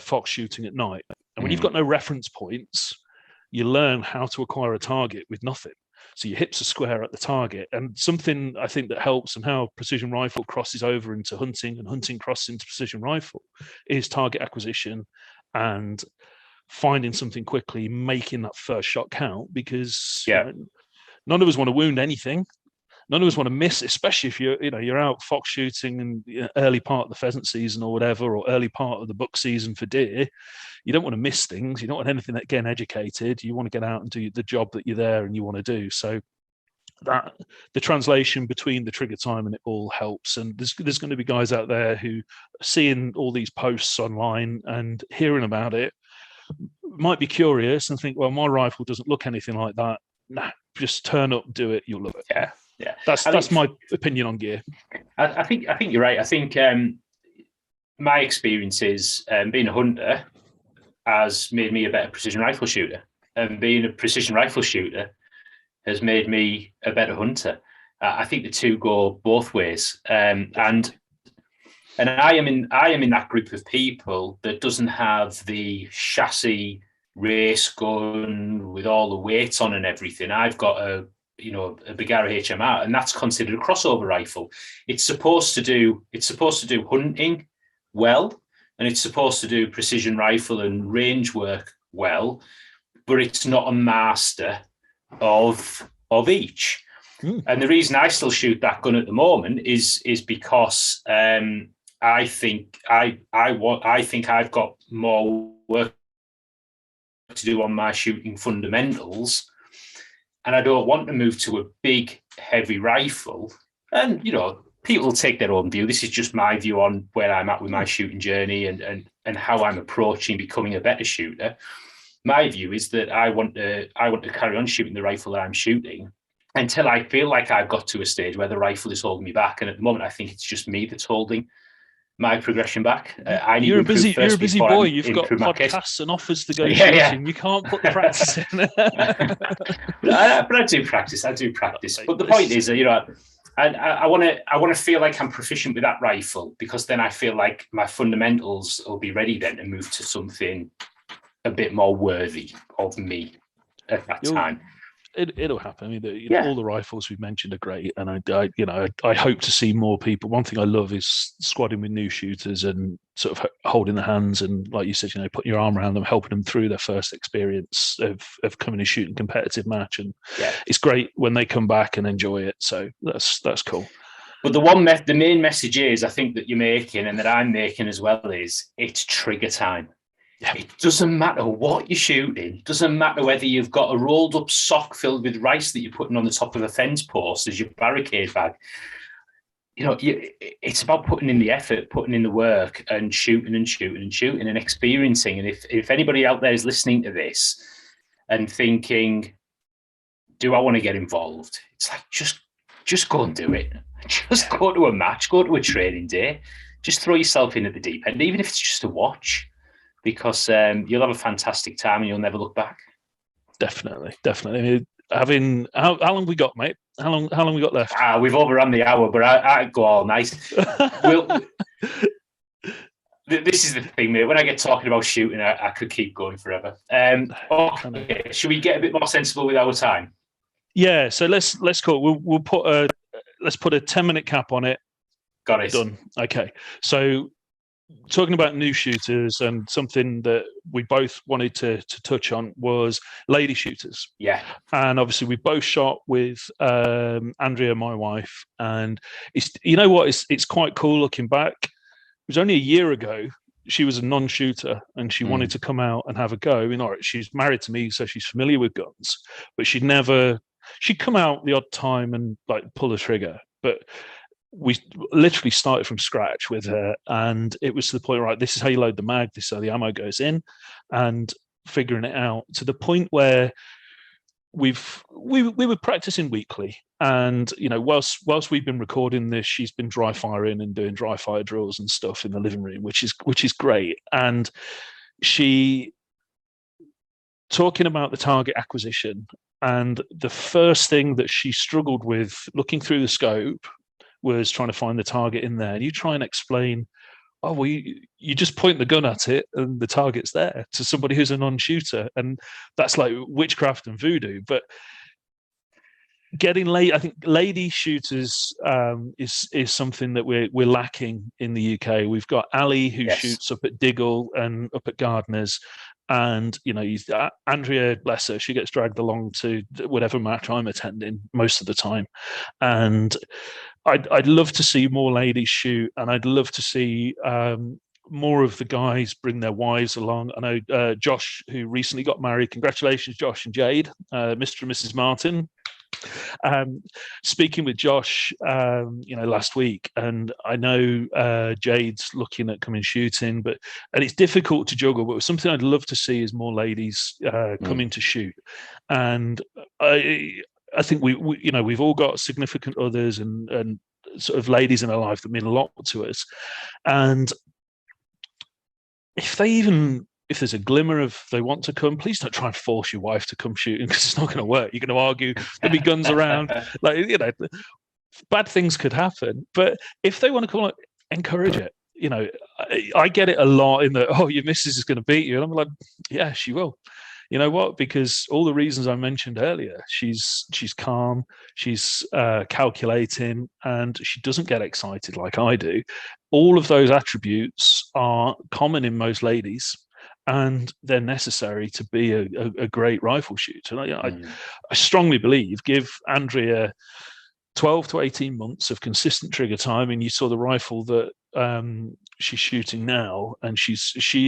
Speaker 2: fox shooting at night. And when you've got no reference points, you learn how to acquire a target with nothing. So your hips are square at the target. And something I think that helps, and how precision rifle crosses over into hunting and hunting crosses into precision rifle, is target acquisition and finding something quickly, making that first shot count, because none of us want to wound anything. None of us want to miss, especially if you're out fox shooting in early part of the pheasant season or whatever, or early part of the buck season for deer. You don't want to miss things. You don't want anything that getting educated. You want to get out and do the job that you're there and you want to do. So that the translation between the trigger time and it all helps. And there's going to be guys out there who are seeing all these posts online and hearing about it, might be curious and think, well, my rifle doesn't look anything like that. Nah, just turn up, do it, you'll love it.
Speaker 1: Yeah.
Speaker 2: That's my opinion on gear.
Speaker 1: I think you're right. I think my experience is being a hunter has made me a better precision rifle shooter, and being a precision rifle shooter has made me a better hunter. I think the two go both ways, and I am in that group of people that doesn't have the chassis race gun with all the weights on and everything. I've got a Bergara HMR, and that's considered a crossover rifle. It's supposed to do hunting well, and it's supposed to do precision rifle and range work well, but it's not a master of each. And the reason I still shoot that gun at the moment is because I think I've got more work to do on my shooting fundamentals, and I don't want to move to a big, heavy rifle. And people take their own view. This is just my view on where I'm at with my shooting journey and how I'm approaching becoming a better shooter. My view is that I want to carry on shooting the rifle that I'm shooting until I feel like I've got to a stage where the rifle is holding me back. And at the moment, I think it's just me that's holding my progression back.
Speaker 2: You're a busy boy. You've got podcasts and offers to go shooting. Yeah. You can't put the practice in.
Speaker 1: But I do practice. But the point is, I want to feel like I'm proficient with that rifle, because then I feel like my fundamentals will be ready then to move to something a bit more worthy of me at that time.
Speaker 2: It'll happen. I mean, all the rifles we've mentioned are great, and I hope to see more people. One thing I love is squadding with new shooters and sort of holding their hands and, like you said, putting your arm around them, helping them through their first experience of coming and shooting competitive match. And it's great when they come back and enjoy it. So that's cool.
Speaker 1: But the main message is, I think, that you're making and that I'm making as well, is it's trigger time. It doesn't matter what you're shooting. It doesn't matter whether you've got a rolled up sock filled with rice that you're putting on the top of a fence post as your barricade bag. It's about putting in the effort, putting in the work, and shooting and experiencing. And if anybody out there is listening to this and thinking, do I want to get involved? It's like, just go and do it. Just go to a match, go to a training day. Just throw yourself in at the deep end, even if it's just a watch. Because you'll have a fantastic time and you'll never look back. Definitely.
Speaker 2: I mean, how long we got, mate? How long we got left?
Speaker 1: We've overrun the hour, but I go all night. This is the thing, mate. When I get talking about shooting, I could keep going forever. Okay. Should we get a bit more sensible with our time?
Speaker 2: Yeah. So let's call. We'll put a 10-minute cap on it.
Speaker 1: Got it.
Speaker 2: Done. Okay. So, talking about new shooters, and something that we both wanted to touch on was lady shooters.
Speaker 1: Yeah.
Speaker 2: And obviously we both shot with Andrea, my wife, and it's quite cool looking back. It was only a year ago she was a non-shooter and she wanted to come out and have a go. I mean, all right, she's married to me, so she's familiar with guns, but she'd come out the odd time and like pull the trigger. But we literally started from scratch with her, and it was to the point, right, this is how you load the mag, this is how the ammo goes in, and figuring it out to the point where we were practicing weekly. And whilst we've been recording this, she's been dry firing and doing dry fire drills and stuff in the living room, which is great. And she talking about the target acquisition, and the first thing that she struggled with looking through the scope was trying to find the target in there. And you try and explain, oh, well, you just point the gun at it and the target's there, to somebody who's a non-shooter. And that's like witchcraft and voodoo. But I think lady shooters is something that we're lacking in the UK. We've got Ali, who shoots up at Diggle and up at Gardeners. And Andrea, bless her, she gets dragged along to whatever match I'm attending most of the time. And I'd love to see more ladies shoot, and I'd love to see more of the guys bring their wives along. I know Josh, who recently got married. Congratulations, Josh and Jade, Mr. and Mrs. Martin. Speaking with Josh, last week, and I know Jade's looking at coming shooting, and it's difficult to juggle. But something I'd love to see is more ladies coming to shoot, and I think we've all got significant others and sort of ladies in our life that mean a lot to us, and if there's a glimmer of they want to come, please don't try and force your wife to come shooting, because it's not going to work. You're going to argue, there'll be guns around, bad things could happen. But if they want to come, encourage it. I get it a lot in that, oh, your missus is going to beat you, and I'm like, yeah, she will. You know what? Because all the reasons I mentioned earlier, she's calm, she's calculating, and she doesn't get excited like I do. All of those attributes are common in most ladies, and they're necessary to be a great rifle shooter. I strongly believe, give Andrea 12 to 18 months of consistent trigger time, and you saw the rifle that she's shooting now, and she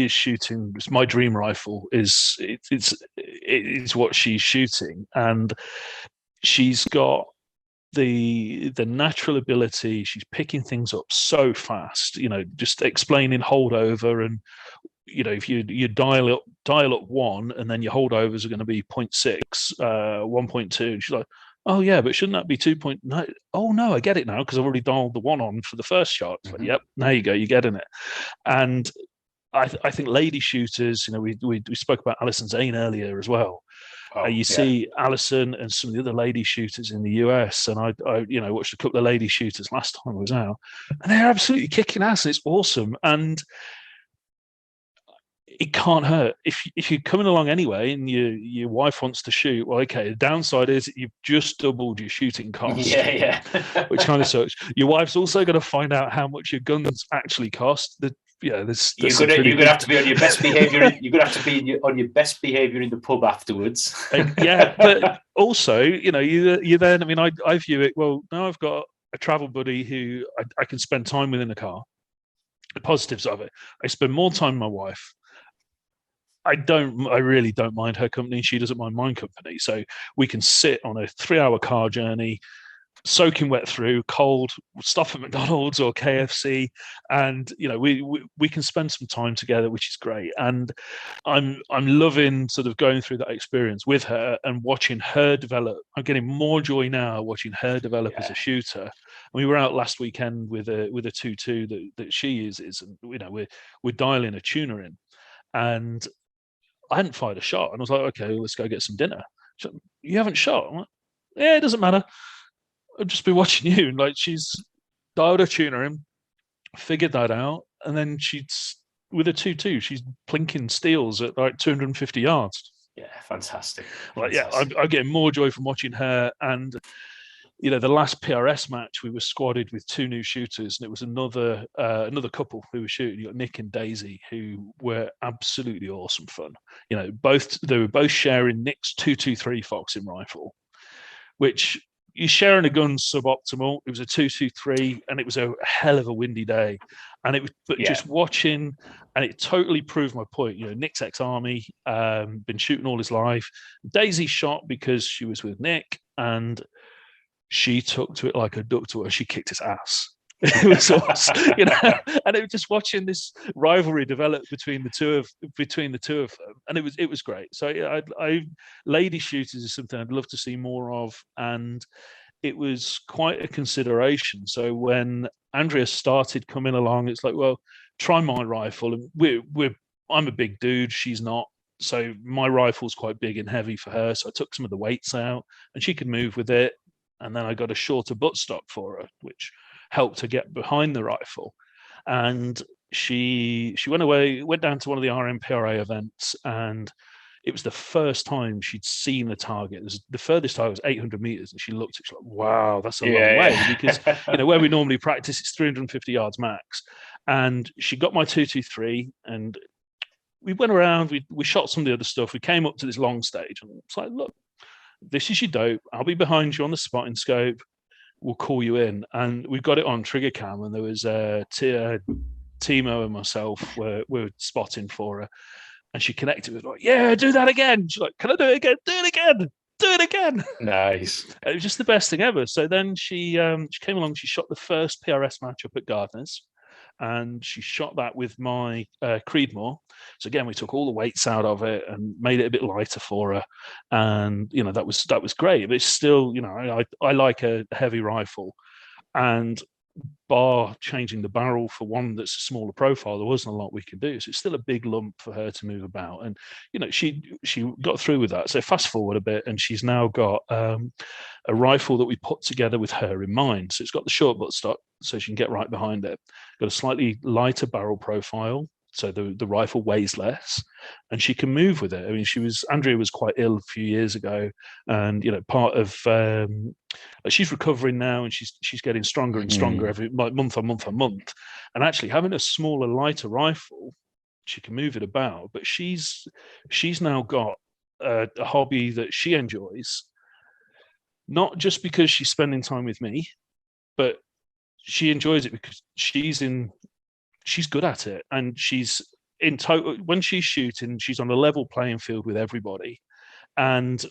Speaker 2: is shooting. It's my dream rifle. It's what she's shooting, and she's got the natural ability. She's picking things up so fast. Just explaining holdover, and if you dial up one, and then your holdovers are going to be 0.6, 1.2, and she's like, oh yeah, but shouldn't that be 2.9? Oh no, I get it now, because I've already dialed the one on for the first shot. Like, yep, there you go, you're getting it. And I think lady shooters, we spoke about Alison Zane earlier as well. See Alison and some of the other lady shooters in the US, and I watched a couple of lady shooters last time I was out, and they're absolutely kicking ass. It's awesome, and it can't hurt if you're coming along anyway and your wife wants to shoot. Well, okay, the downside is you've just doubled your shooting cost.
Speaker 1: Yeah.
Speaker 2: Which kind of sucks. Your wife's also going to find out how much your guns actually cost. You're going to have to be on your best behavior. You're going to have to be on your best behavior in the pub afterwards. But also, you then. I mean, I view it. Well, now I've got a travel buddy who I can spend time with in the car. The positives of it, I spend more time with my wife. I really don't mind her company. She doesn't mind my company. So we can sit on a 3-hour car journey, soaking wet through, cold, stop at McDonald's or KFC, and we can spend some time together, which is great. And I'm loving sort of going through that experience with her and watching her develop. I'm getting more joy now watching her develop as a shooter. And we were out last weekend with a 2.2 that she uses, and we're dialing a tuner in, and I hadn't fired a shot, and I was like, okay, let's go get some dinner. She's like, you haven't shot? I'm like, yeah, it doesn't matter. I've just been watching you. And she's dialed her tuner in, figured that out, and then she's with a 2.2, she's plinking steels at 250 yards.
Speaker 1: Yeah, fantastic.
Speaker 2: I'm getting more joy from watching her. And the last PRS match, we were squadded with 2 new shooters, and it was another couple who were shooting. You got Nick and Daisy, who were absolutely awesome fun. They were both sharing Nick's 223 Foxing rifle, which you're sharing a gun suboptimal. It was a 223, and it was a hell of a windy day. And it was, but just watching, and it totally proved my point. You know, Nick's ex-army, been shooting all his life. Daisy shot because she was with Nick, and she took to it like a duck to her. She kicked his ass. It was awesome, you know, and it was just watching this rivalry develop between the two of them, and it was great. So yeah, I lady shooters is something I'd love to see more of, and it was quite a consideration. So when Andrea started coming along, it's like, well, try my rifle, and I'm a big dude, she's not. So my rifle's quite big and heavy for her. So I took some of the weights out, and she could move with it. And then I got a shorter buttstock for her, which helped her get behind the rifle. And she went down to one of the RMPRA events, and it was the first time she'd seen a target. The furthest target was 800 meters, and she looked, she's like, wow, that's a long way, because you know, where we normally practice, it's 350 yards max. And she got my 223, and we went around, we shot some of the other stuff. We came up to this long stage, and it's like, look, this is your dope. I'll be behind you on the spotting scope. We'll call you in. And we got it on trigger cam, and there was Timo and myself were spotting for her. And she connected with like, yeah, do that again. She's like, can I do it again? Do it again. Do it again.
Speaker 1: Nice.
Speaker 2: It was just the best thing ever. So then she came along. She shot the first PRS match up at Gardner's, and she shot that with my Creedmoor. So again, we took all the weights out of it and made it a bit lighter for her. And you know, that was great. But it's still, you know, I like a heavy rifle, and bar changing the barrel for one that's a smaller profile, there wasn't a lot we could do. So it's still a big lump for her to move about. And you know, she got through with that. So fast forward a bit, and she's now got a rifle that we put together with her in mind. So it's got the short buttstock, so she can get right behind it. Got a slightly lighter barrel profile, so the rifle weighs less, and she can move with it. I mean, Andrea was quite ill a few years ago, and you know, part of she's recovering now, and she's getting stronger and stronger every month on month on month. And actually, having a smaller, lighter rifle, she can move it about. But she's now got a hobby that she enjoys, not just because she's spending time with me, but she enjoys it because she's good at it, and she's in total, when she's shooting, she's on a level playing field with everybody. And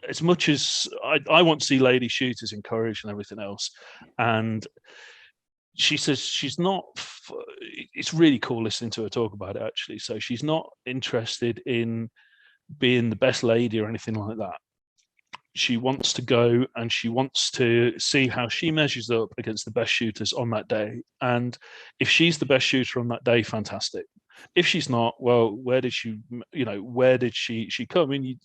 Speaker 2: as much as I want to see lady shooters encouraged and everything else, and she says she's not, it's really cool listening to her talk about it, actually. So she's not interested in being the best lady or anything like that. She wants to go, and she wants to see how she measures up against the best shooters on that day. And if she's the best shooter on that day, fantastic. If she's not, well, where did she come? I mean,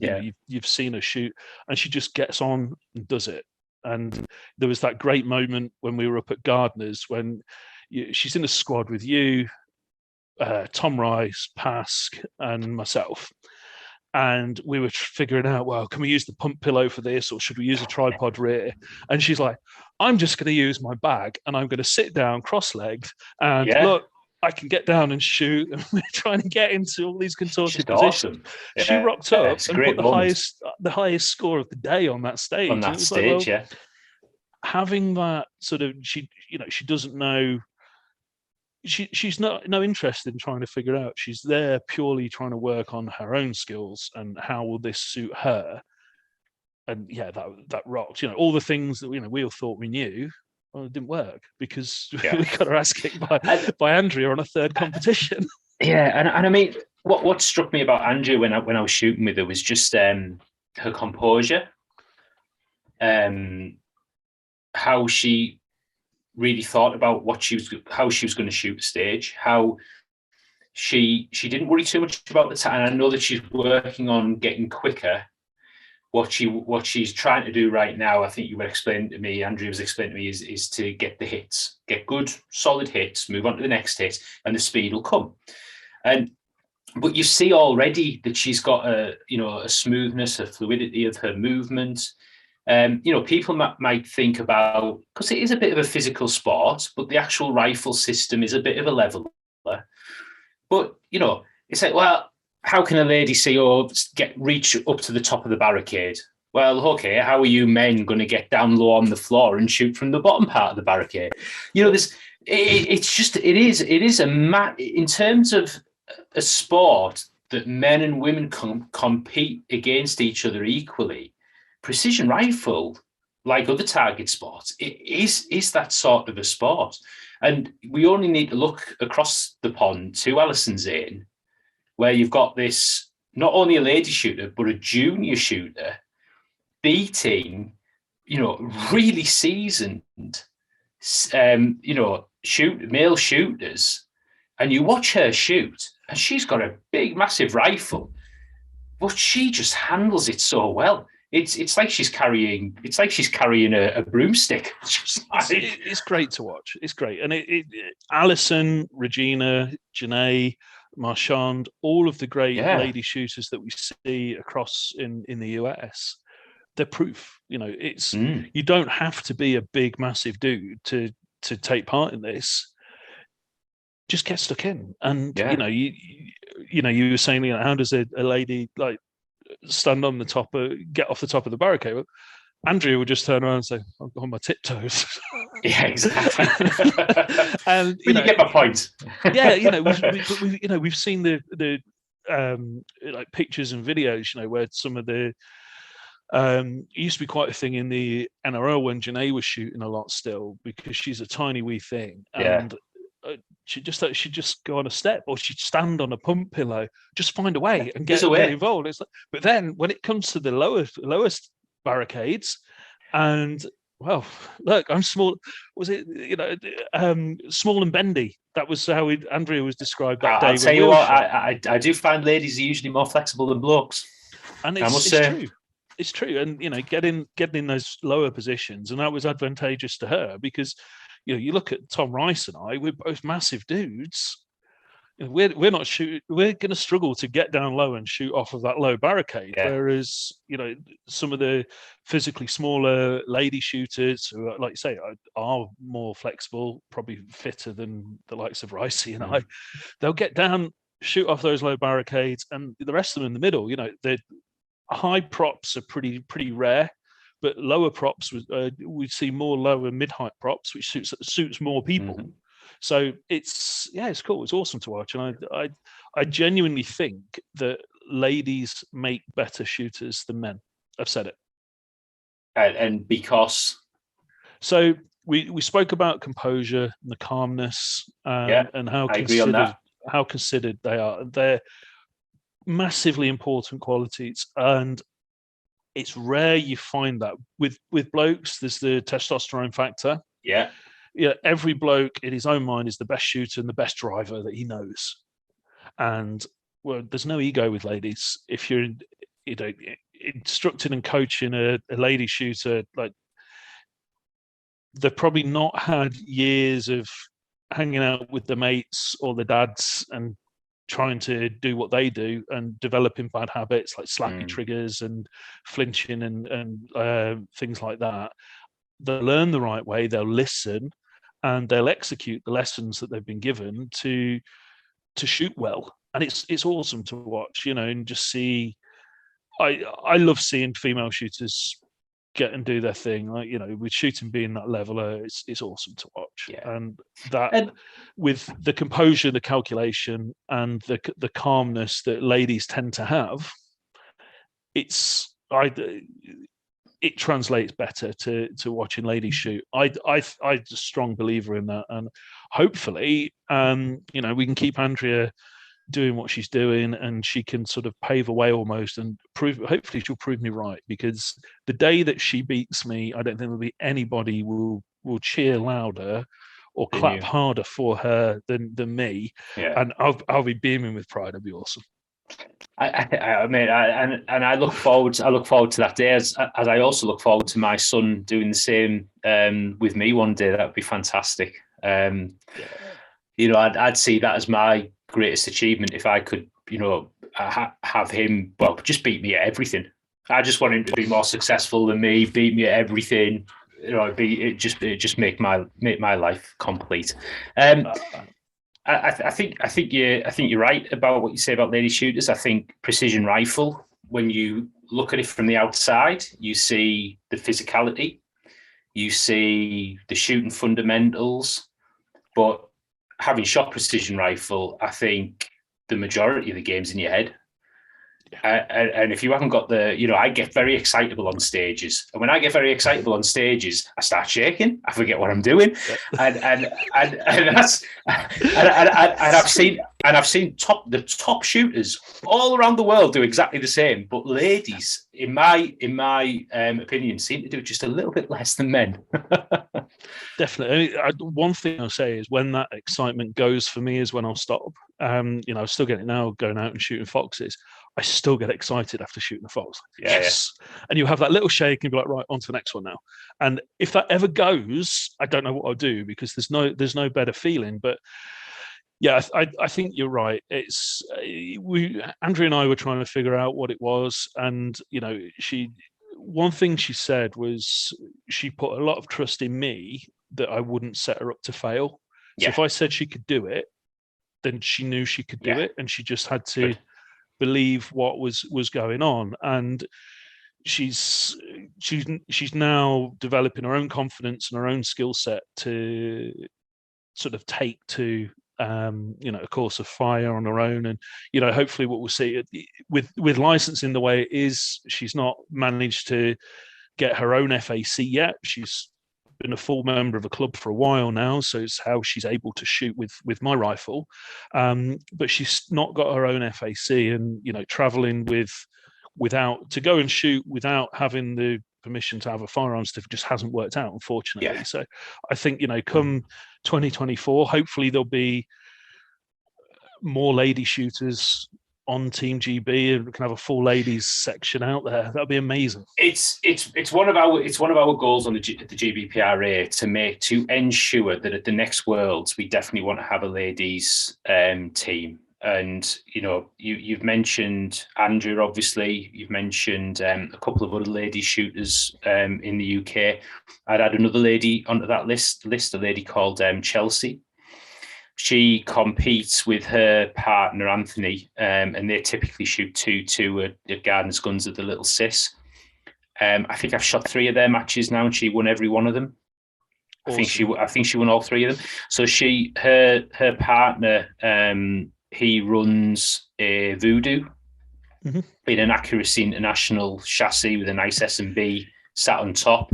Speaker 2: you've seen her shoot, and she just gets on and does it. And there was that great moment when we were up at Gardner's, when she's in a squad with you, Tom Rice, Pask, and myself. And we were figuring out, well, can we use the pump pillow for this, or should we use a tripod rear? And she's like, I'm just going to use my bag, and I'm going to sit down cross-legged, and look, I can get down and shoot. And we're trying to get into all these contorted positions. Awesome. She rocked up and put the highest score of the day on that stage.
Speaker 1: On that stage, like, well,
Speaker 2: having that sort of, she doesn't know. She's no interest in trying to figure out. She's there purely trying to work on her own skills and how will this suit her. And yeah, that rocked. You know, all the things that we all thought we knew, well, it didn't work because we got our ass kicked by Andrea on a third competition.
Speaker 1: Yeah, and I mean, what struck me about Andrea when I was shooting with her was just her composure, how she really thought about how she was going to shoot the stage, how she didn't worry too much about the time. And I know that she's working on getting quicker. What she's trying to do right now, I think you were explaining to me, Andrea was explaining to me, is to get the hits, get good, solid hits, move on to the next hit, and the speed will come. But you see already that she's got a smoothness, a fluidity of her movement. People might think about, because it is a bit of a physical sport, but the actual rifle system is a bit of a leveler. But, it's like, well, how can a lady see or reach up to the top of the barricade? well, okay, how are you men going to get down low on the floor and shoot from the bottom part of the barricade? You know, it is in terms of a sport that men and women compete against each other equally. Precision rifle, like other target sports, it is that sort of a sport. And we only need to look across the pond to Alison's Inn, where you've got this, not only a lady shooter, but a junior shooter beating, really seasoned, male shooters. And you watch her shoot, and she's got a big, massive rifle, but she just handles it so well. It's like she's carrying a broomstick.
Speaker 2: It's great to watch. It's great, and Alison, Regina, Janae, Marchand, all of the great lady shooters that we see across in the US, they're proof. You don't have to be a big, massive dude to take part in this. Just get stuck in, and you were saying, how does a lady like stand on the top get off the top of the barricade? Well, Andrea would just turn around and say, "I'm on my tiptoes."
Speaker 1: Yeah, exactly.
Speaker 2: And
Speaker 1: you get my point.
Speaker 2: Yeah, we've seen the like pictures and videos, where some of the it used to be quite a thing in the NRL when Janae was shooting a lot still, because she's a tiny wee thing, and she'd just go on a step, or she'd stand on a pump pillow, just find a way and get involved. It's like, but then when it comes to the lowest barricades, and well, look, I'm small. Was it small and bendy? That was how Andrea was described that day.
Speaker 1: I'll tell you what, I do find ladies are usually more flexible than blokes,
Speaker 2: and it's true. It's true, and getting in those lower positions, and that was advantageous to her because. You look at Tom Rice and I, we're both massive dudes. We're not shooting. We're going to struggle to get down low and shoot off of that low barricade. Yeah. Whereas, some of the physically smaller lady shooters who, like you say, are more flexible, probably fitter than the likes of Ricey and I, they'll get down, shoot off those low barricades, and the rest of them in the middle. The high props are pretty rare. But lower props, we see more low and mid-height props, which suits more people. Mm-hmm. So it's cool. It's awesome to watch, and I genuinely think that ladies make better shooters than men. I've said it.
Speaker 1: And because,
Speaker 2: so we spoke about composure and the calmness, and how considered they are. They're massively important qualities, and it's rare you find that with blokes. There's the testosterone factor.
Speaker 1: Yeah.
Speaker 2: Every bloke in his own mind is the best shooter and the best driver that he knows. And well, there's no ego with ladies. If you're, instructing and coaching a lady shooter, like they've probably not had years of hanging out with the mates or the dads and trying to do what they do and developing bad habits like slappy triggers and flinching and things like that. They'll learn the right way, they'll listen, and they'll execute the lessons that they've been given to shoot well. And it's awesome to watch, and just see. I love seeing female shooters get and do their thing. Like, with shooting being that level, it's awesome to watch. Yeah. And with the composure, the calculation, and the calmness that ladies tend to have, it translates better to watching ladies shoot. I'm a strong believer in that, and hopefully, we can keep Andrea doing what she's doing, and she can sort of pave a way almost, and hopefully she'll prove me right, because the day that she beats me, I don't think there'll be anybody will cheer louder or clap harder for her than me. Yeah. And I'll be beaming with pride. It'll be awesome. I look forward to that day, as I also look forward to my son doing the same with me one day. That would be fantastic. I'd see that as my greatest achievement if I could, have him, just beat me at everything. I just want him to be more successful than me, beat me at everything. It just make my life complete. I think you're right about what you say about lady shooters. I think precision rifle
Speaker 1: when you look at it from the outside, you see the physicality, you see the shooting fundamentals, but having shot precision rifle, I think the majority of the game's in your head. And if you haven't got I get very excitable on stages, and when I get very excitable on stages, I start shaking. I forget what I'm doing, and that's and I've seen the top shooters all around the world do exactly the same. But ladies, in my opinion, seem to do it just a little bit less than men.
Speaker 2: Definitely. One thing I'll say is when that excitement goes for me is when I'll stop. I still get it now going out and shooting foxes. I still get excited after shooting a fox. Yes. Yeah. And you have that little shake and be like, right, on to the next one now. And if that ever goes, I don't know what I'll do, because there's no better feeling. But yeah, I think you're right. It's Andrea and I were trying to figure out what it was. And, one thing she said was she put a lot of trust in me that I wouldn't set her up to fail. So if I said she could do it, then she knew she could do it, and she just had to believe what was going on. And she's now developing her own confidence and her own skill set to sort of take to a course of fire on her own. And hopefully what we'll see with licensing the way it is, she's not managed to get her own FAC yet. She's been a full member of a club for a while now, so it's how she's able to shoot with my rifle, but she's not got her own FAC. And traveling without to go and shoot without having the permission to have a firearms certificate just hasn't worked out, unfortunately. So I think come 2024, hopefully there'll be more lady shooters on Team GB, and we can have a full ladies section out there. That'd be amazing. It's
Speaker 1: one of our goals on the GBPRA to ensure that at the next Worlds we definitely want to have a ladies team. And you've mentioned Andrea, obviously. You've mentioned a couple of other lady shooters in the UK. I'd add another lady onto that list. A lady called Chelsea. She competes with her partner Anthony, and they typically shoot 2-2 at Gardeners Guns at the Little Sis. I think I've shot 3 of their matches now, and she won every one of them. Awesome. I think she won all 3 of them. So her partner, he runs a Voodoo, in an Accuracy International chassis with a nice S&B sat on top.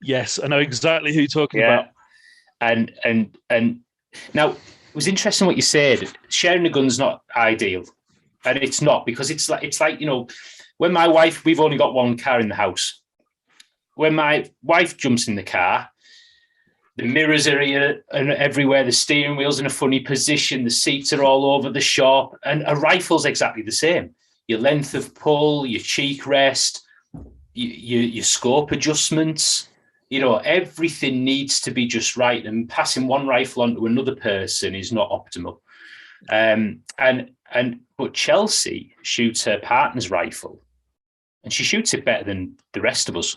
Speaker 2: Yes, I know exactly who you're talking about.
Speaker 1: And now, it was interesting what you said. Sharing the gun's not ideal, and it's not, because it's like when my wife, we've only got one car in the house. When my wife jumps in the car, the mirrors are here and everywhere. The steering wheel's in a funny position. The seats are all over the shop, and a rifle's exactly the same. Your length of pull, your cheek rest, your scope adjustments. Everything needs to be just right, and passing one rifle on to another person is not optimal. But Chelsea shoots her partner's rifle, and she shoots it better than the rest of us.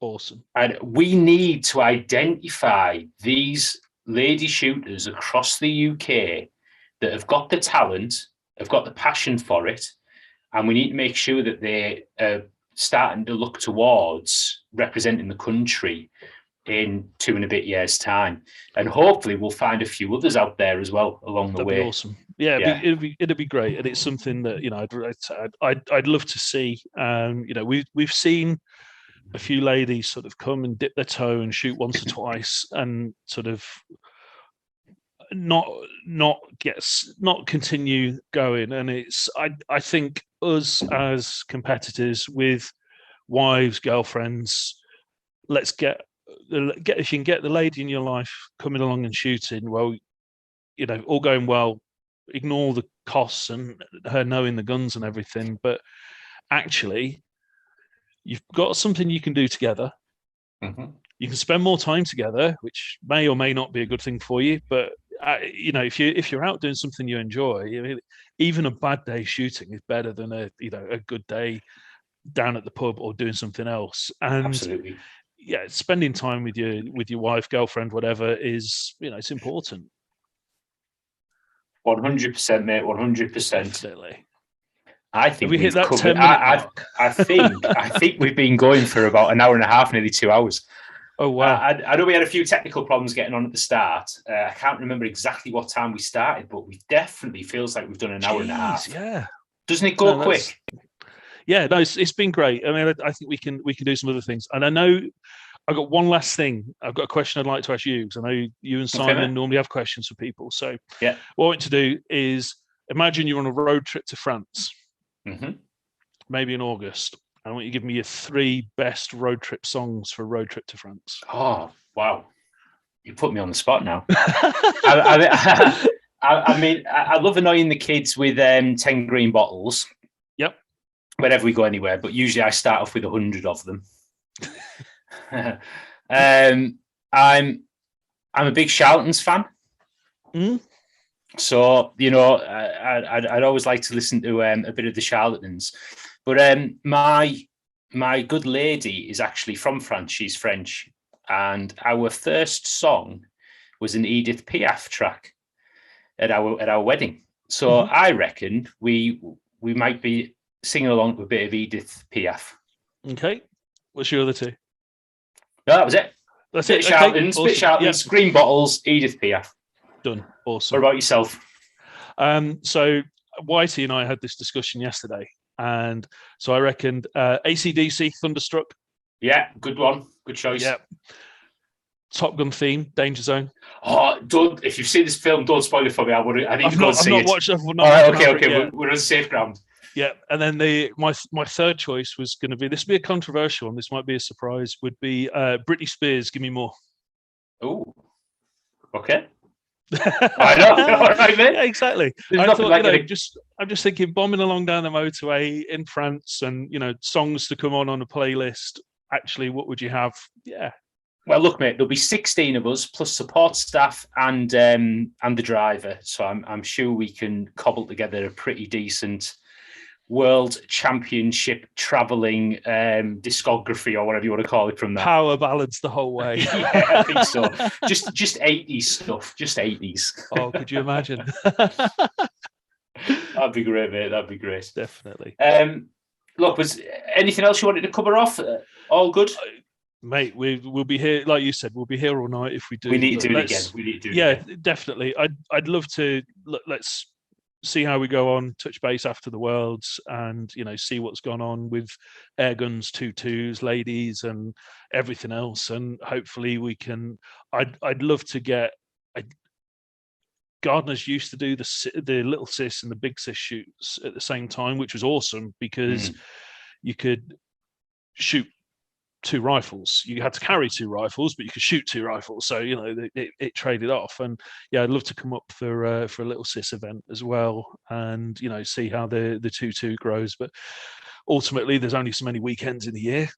Speaker 2: Awesome.
Speaker 1: And we need to identify these lady shooters across the UK that have got the talent, have got the passion for it, and we need to make sure that they are starting to look towards representing the country in 2 and a bit years' time. And hopefully we'll find a few others out there as well along the way.
Speaker 2: That'd be awesome. Yeah, it'd be great. And it's something that, I'd love to see. We've seen a few ladies sort of come and dip their toe and shoot once or twice and sort of not continue going. And it's I think us as competitors with wives, girlfriends, let's get if you can get the lady in your life coming along and shooting, well, all going well, ignore the costs and her knowing the guns and everything, but actually you've got something you can do together. You can spend more time together, which may or may not be a good thing for you, but if you're out doing something you enjoy, even a bad day shooting is better than a good day down at the pub or doing something else. And
Speaker 1: absolutely,
Speaker 2: spending time with your wife, girlfriend, whatever is it's important.
Speaker 1: 100%, mate. 100%.
Speaker 2: Definitely.
Speaker 1: I think
Speaker 2: we hit that
Speaker 1: covered.
Speaker 2: 10-minute mark?
Speaker 1: I think we've been going for about an hour and a half, nearly 2 hours.
Speaker 2: Oh wow!
Speaker 1: I know we had a few technical problems getting on at the start. I can't remember exactly what time we started, but we definitely feels like we've done an hour and a half.
Speaker 2: Yeah,
Speaker 1: doesn't it go quick?
Speaker 2: Yeah, no, it's been great. I mean, I think we can do some other things. And I know I've got one last thing. I've got a question I'd like to ask you, because I know you and Simon normally have questions for people. So
Speaker 1: yeah,
Speaker 2: what I want to do is imagine you're on a road trip to France, maybe in August. I want you to give me your 3 best road trip songs for a road trip to France.
Speaker 1: Oh, wow. You put me on the spot now. I mean, I love annoying the kids with 10 green bottles.
Speaker 2: Yep.
Speaker 1: Whenever we go anywhere, but usually I start off with 100 of them. I'm a big Charlton's fan. So, you know, I'd always like to listen to a bit of the Charlatans. But my good lady is actually from France. She's French. And our first song was an Edith Piaf track at our wedding. So I reckon we might be singing along with a bit of Edith Piaf.
Speaker 2: Okay. What's your other 2?
Speaker 1: No, that was it.
Speaker 2: That's
Speaker 1: bit
Speaker 2: it.
Speaker 1: Charlton's,
Speaker 2: Okay.
Speaker 1: bit Charlton's, green bottles, Edith Piaf.
Speaker 2: Done. Awesome.
Speaker 1: What about yourself?
Speaker 2: So Whitey and I had this discussion yesterday, and so I reckoned AC/DC Thunderstruck.
Speaker 1: Yeah, good one. Good choice.
Speaker 2: Yeah. Top Gun theme, Danger Zone.
Speaker 1: Oh, don't! If you've seen this film, don't spoil it for me. I need to go and see it. Okay. We're on safe ground.
Speaker 2: Yeah, and then my 3rd choice was going to be, this would be a controversial one, this might be a surprise, would be Britney Spears, Give Me More.
Speaker 1: Oh, okay. I know, all right, mate.
Speaker 2: Yeah, exactly. I thought, I'm just thinking, bombing along down the motorway in France, and songs to come on a playlist. Actually, what would you have? Yeah.
Speaker 1: Well, look, mate. There'll be 16 of us plus support staff and the driver. So I'm sure we can cobble together a pretty decent World Championship traveling discography, or whatever you want to call it, from that.
Speaker 2: Power ballads the whole way.
Speaker 1: Yeah, I think so. Just 80s stuff. Just 80s.
Speaker 2: Oh, could you imagine?
Speaker 1: That'd be great, mate. That'd be great.
Speaker 2: Definitely.
Speaker 1: Look, was anything else you wanted to cover off? All good?
Speaker 2: Mate, we'll be here, like you said, we'll be here all night if we do.
Speaker 1: We need to do it again. We need to do it again.
Speaker 2: Definitely. I'd love to. Let's see how we go on, touch base after the Worlds, and see what's gone on with air guns, 2-2s, ladies, and everything else. And hopefully we can. I'd love to get. Gardner's used to do the little sis and the big sis shoots at the same time, which was awesome, because you could shoot 2 rifles. You had to carry 2 rifles, but you could shoot 2 rifles. So it traded off. And yeah, I'd love to come up for a little cis event as well, and see how the 2-2 grows. But ultimately, there's only so many weekends in the year.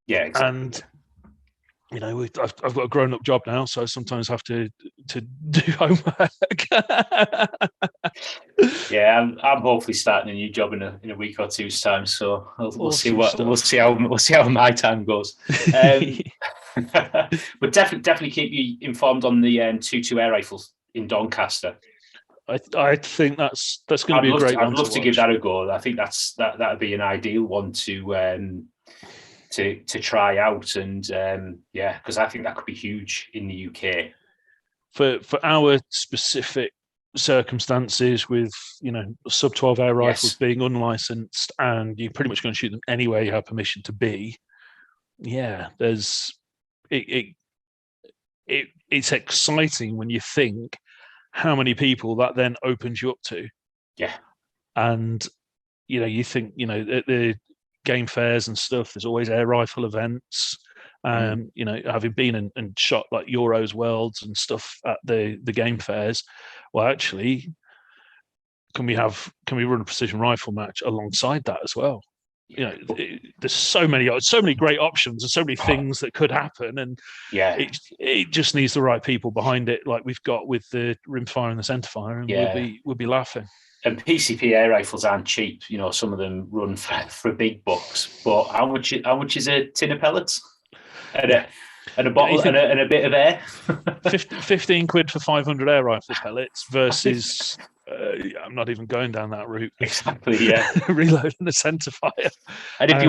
Speaker 1: Yeah, exactly.
Speaker 2: And I've got a grown-up job now, so I sometimes have to do homework.
Speaker 1: Yeah, I'm hopefully starting a new job in a week or two's time, so we'll see how my time goes. But definitely keep you informed on the 2-2 air rifles in Doncaster.
Speaker 2: I think that's going to be a great one.
Speaker 1: I'd love to give that a go. I think that'd be an ideal one to try out, and because I think that could be huge in the UK
Speaker 2: for our specific circumstances, with sub 12 air rifles being unlicensed, and you're pretty much going to shoot them anywhere you have permission to be. Yeah, there's it's exciting when you think how many people that then opens you up to.
Speaker 1: Yeah,
Speaker 2: and you think at the game fairs and stuff, there's always air rifle events. Having been and shot like Euros, Worlds and stuff at the game fairs, well, actually, can we run a precision rifle match alongside that as well? There's so many great options and so many things that could happen, and it just needs the right people behind it, like we've got with the rimfire and the centerfire, and we'll be laughing.
Speaker 1: And PCP air rifles aren't cheap. Some of them run for big bucks. But how much is a tin of pellets and a bottle and a bit of air?
Speaker 2: 15 quid for 500 air rifle pellets versus I'm not even going down that route.
Speaker 1: Exactly, yeah.
Speaker 2: Reloading a centre fire.
Speaker 1: And if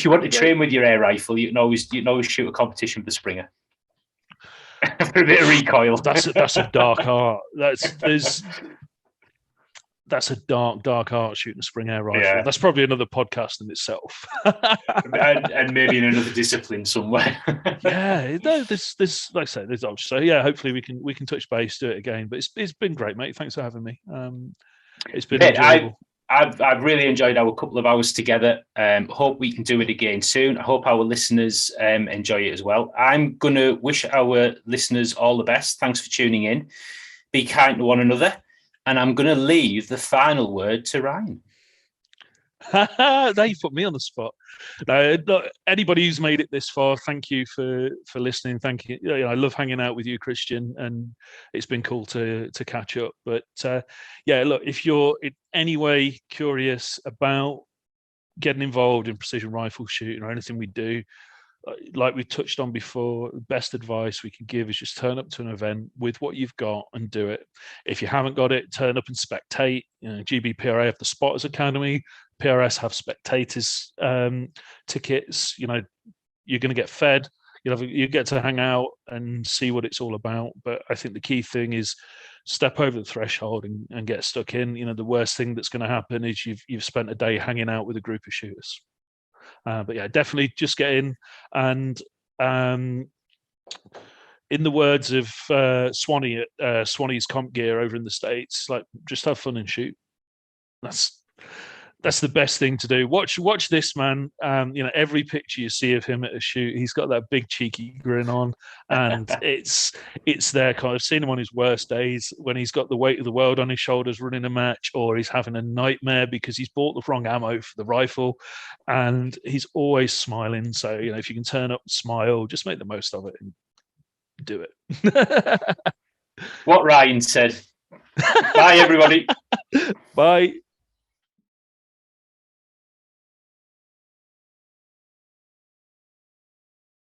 Speaker 1: you want to train with your air rifle, you can always shoot a competition with the Springer for a bit of recoil.
Speaker 2: That's a dark art. That's a dark art, shooting a spring air rifle. Yeah. That's probably another podcast in itself.
Speaker 1: and maybe in another discipline somewhere.
Speaker 2: Yeah, there's like I say, there's so yeah. Hopefully we can touch base, do it again. But it's been great, mate. Thanks for having me. It's been enjoyable.
Speaker 1: I've really enjoyed our couple of hours together. Hope we can do it again soon. I hope our listeners enjoy it as well. I'm going to wish our listeners all the best. Thanks for tuning in. Be kind to one another. And I'm going to leave the final word to Ryan.
Speaker 2: Now you put me on the spot. Anybody who's made it this far, thank you for listening. Thank you. I love hanging out with you, Christian, and it's been cool to catch up. But yeah, look, if you're in any way curious about getting involved in precision rifle shooting or anything we do, like we touched on before, the best advice we can give is just turn up to an event with what you've got and do it. If you haven't got it, turn up and spectate. GBPRA have the Spotters Academy. PRS have spectators tickets. You're going to get fed. You get to hang out and see what it's all about. But I think the key thing is step over the threshold and get stuck in. The worst thing that's going to happen is you've spent a day hanging out with a group of shooters. But yeah, definitely just get in. And in the words of Swanee at Swanee's Comp Gear over in the States, like, just have fun and shoot. That's the best thing to do. Watch this man. Every picture you see of him at a shoot, he's got that big cheeky grin on, and it's there. I've seen him on his worst days when he's got the weight of the world on his shoulders running a match, or he's having a nightmare because he's bought the wrong ammo for the rifle, and he's always smiling. So if you can turn up and smile, just make the most of it and do it.
Speaker 1: What Ryan said. Bye, everybody.
Speaker 2: Bye.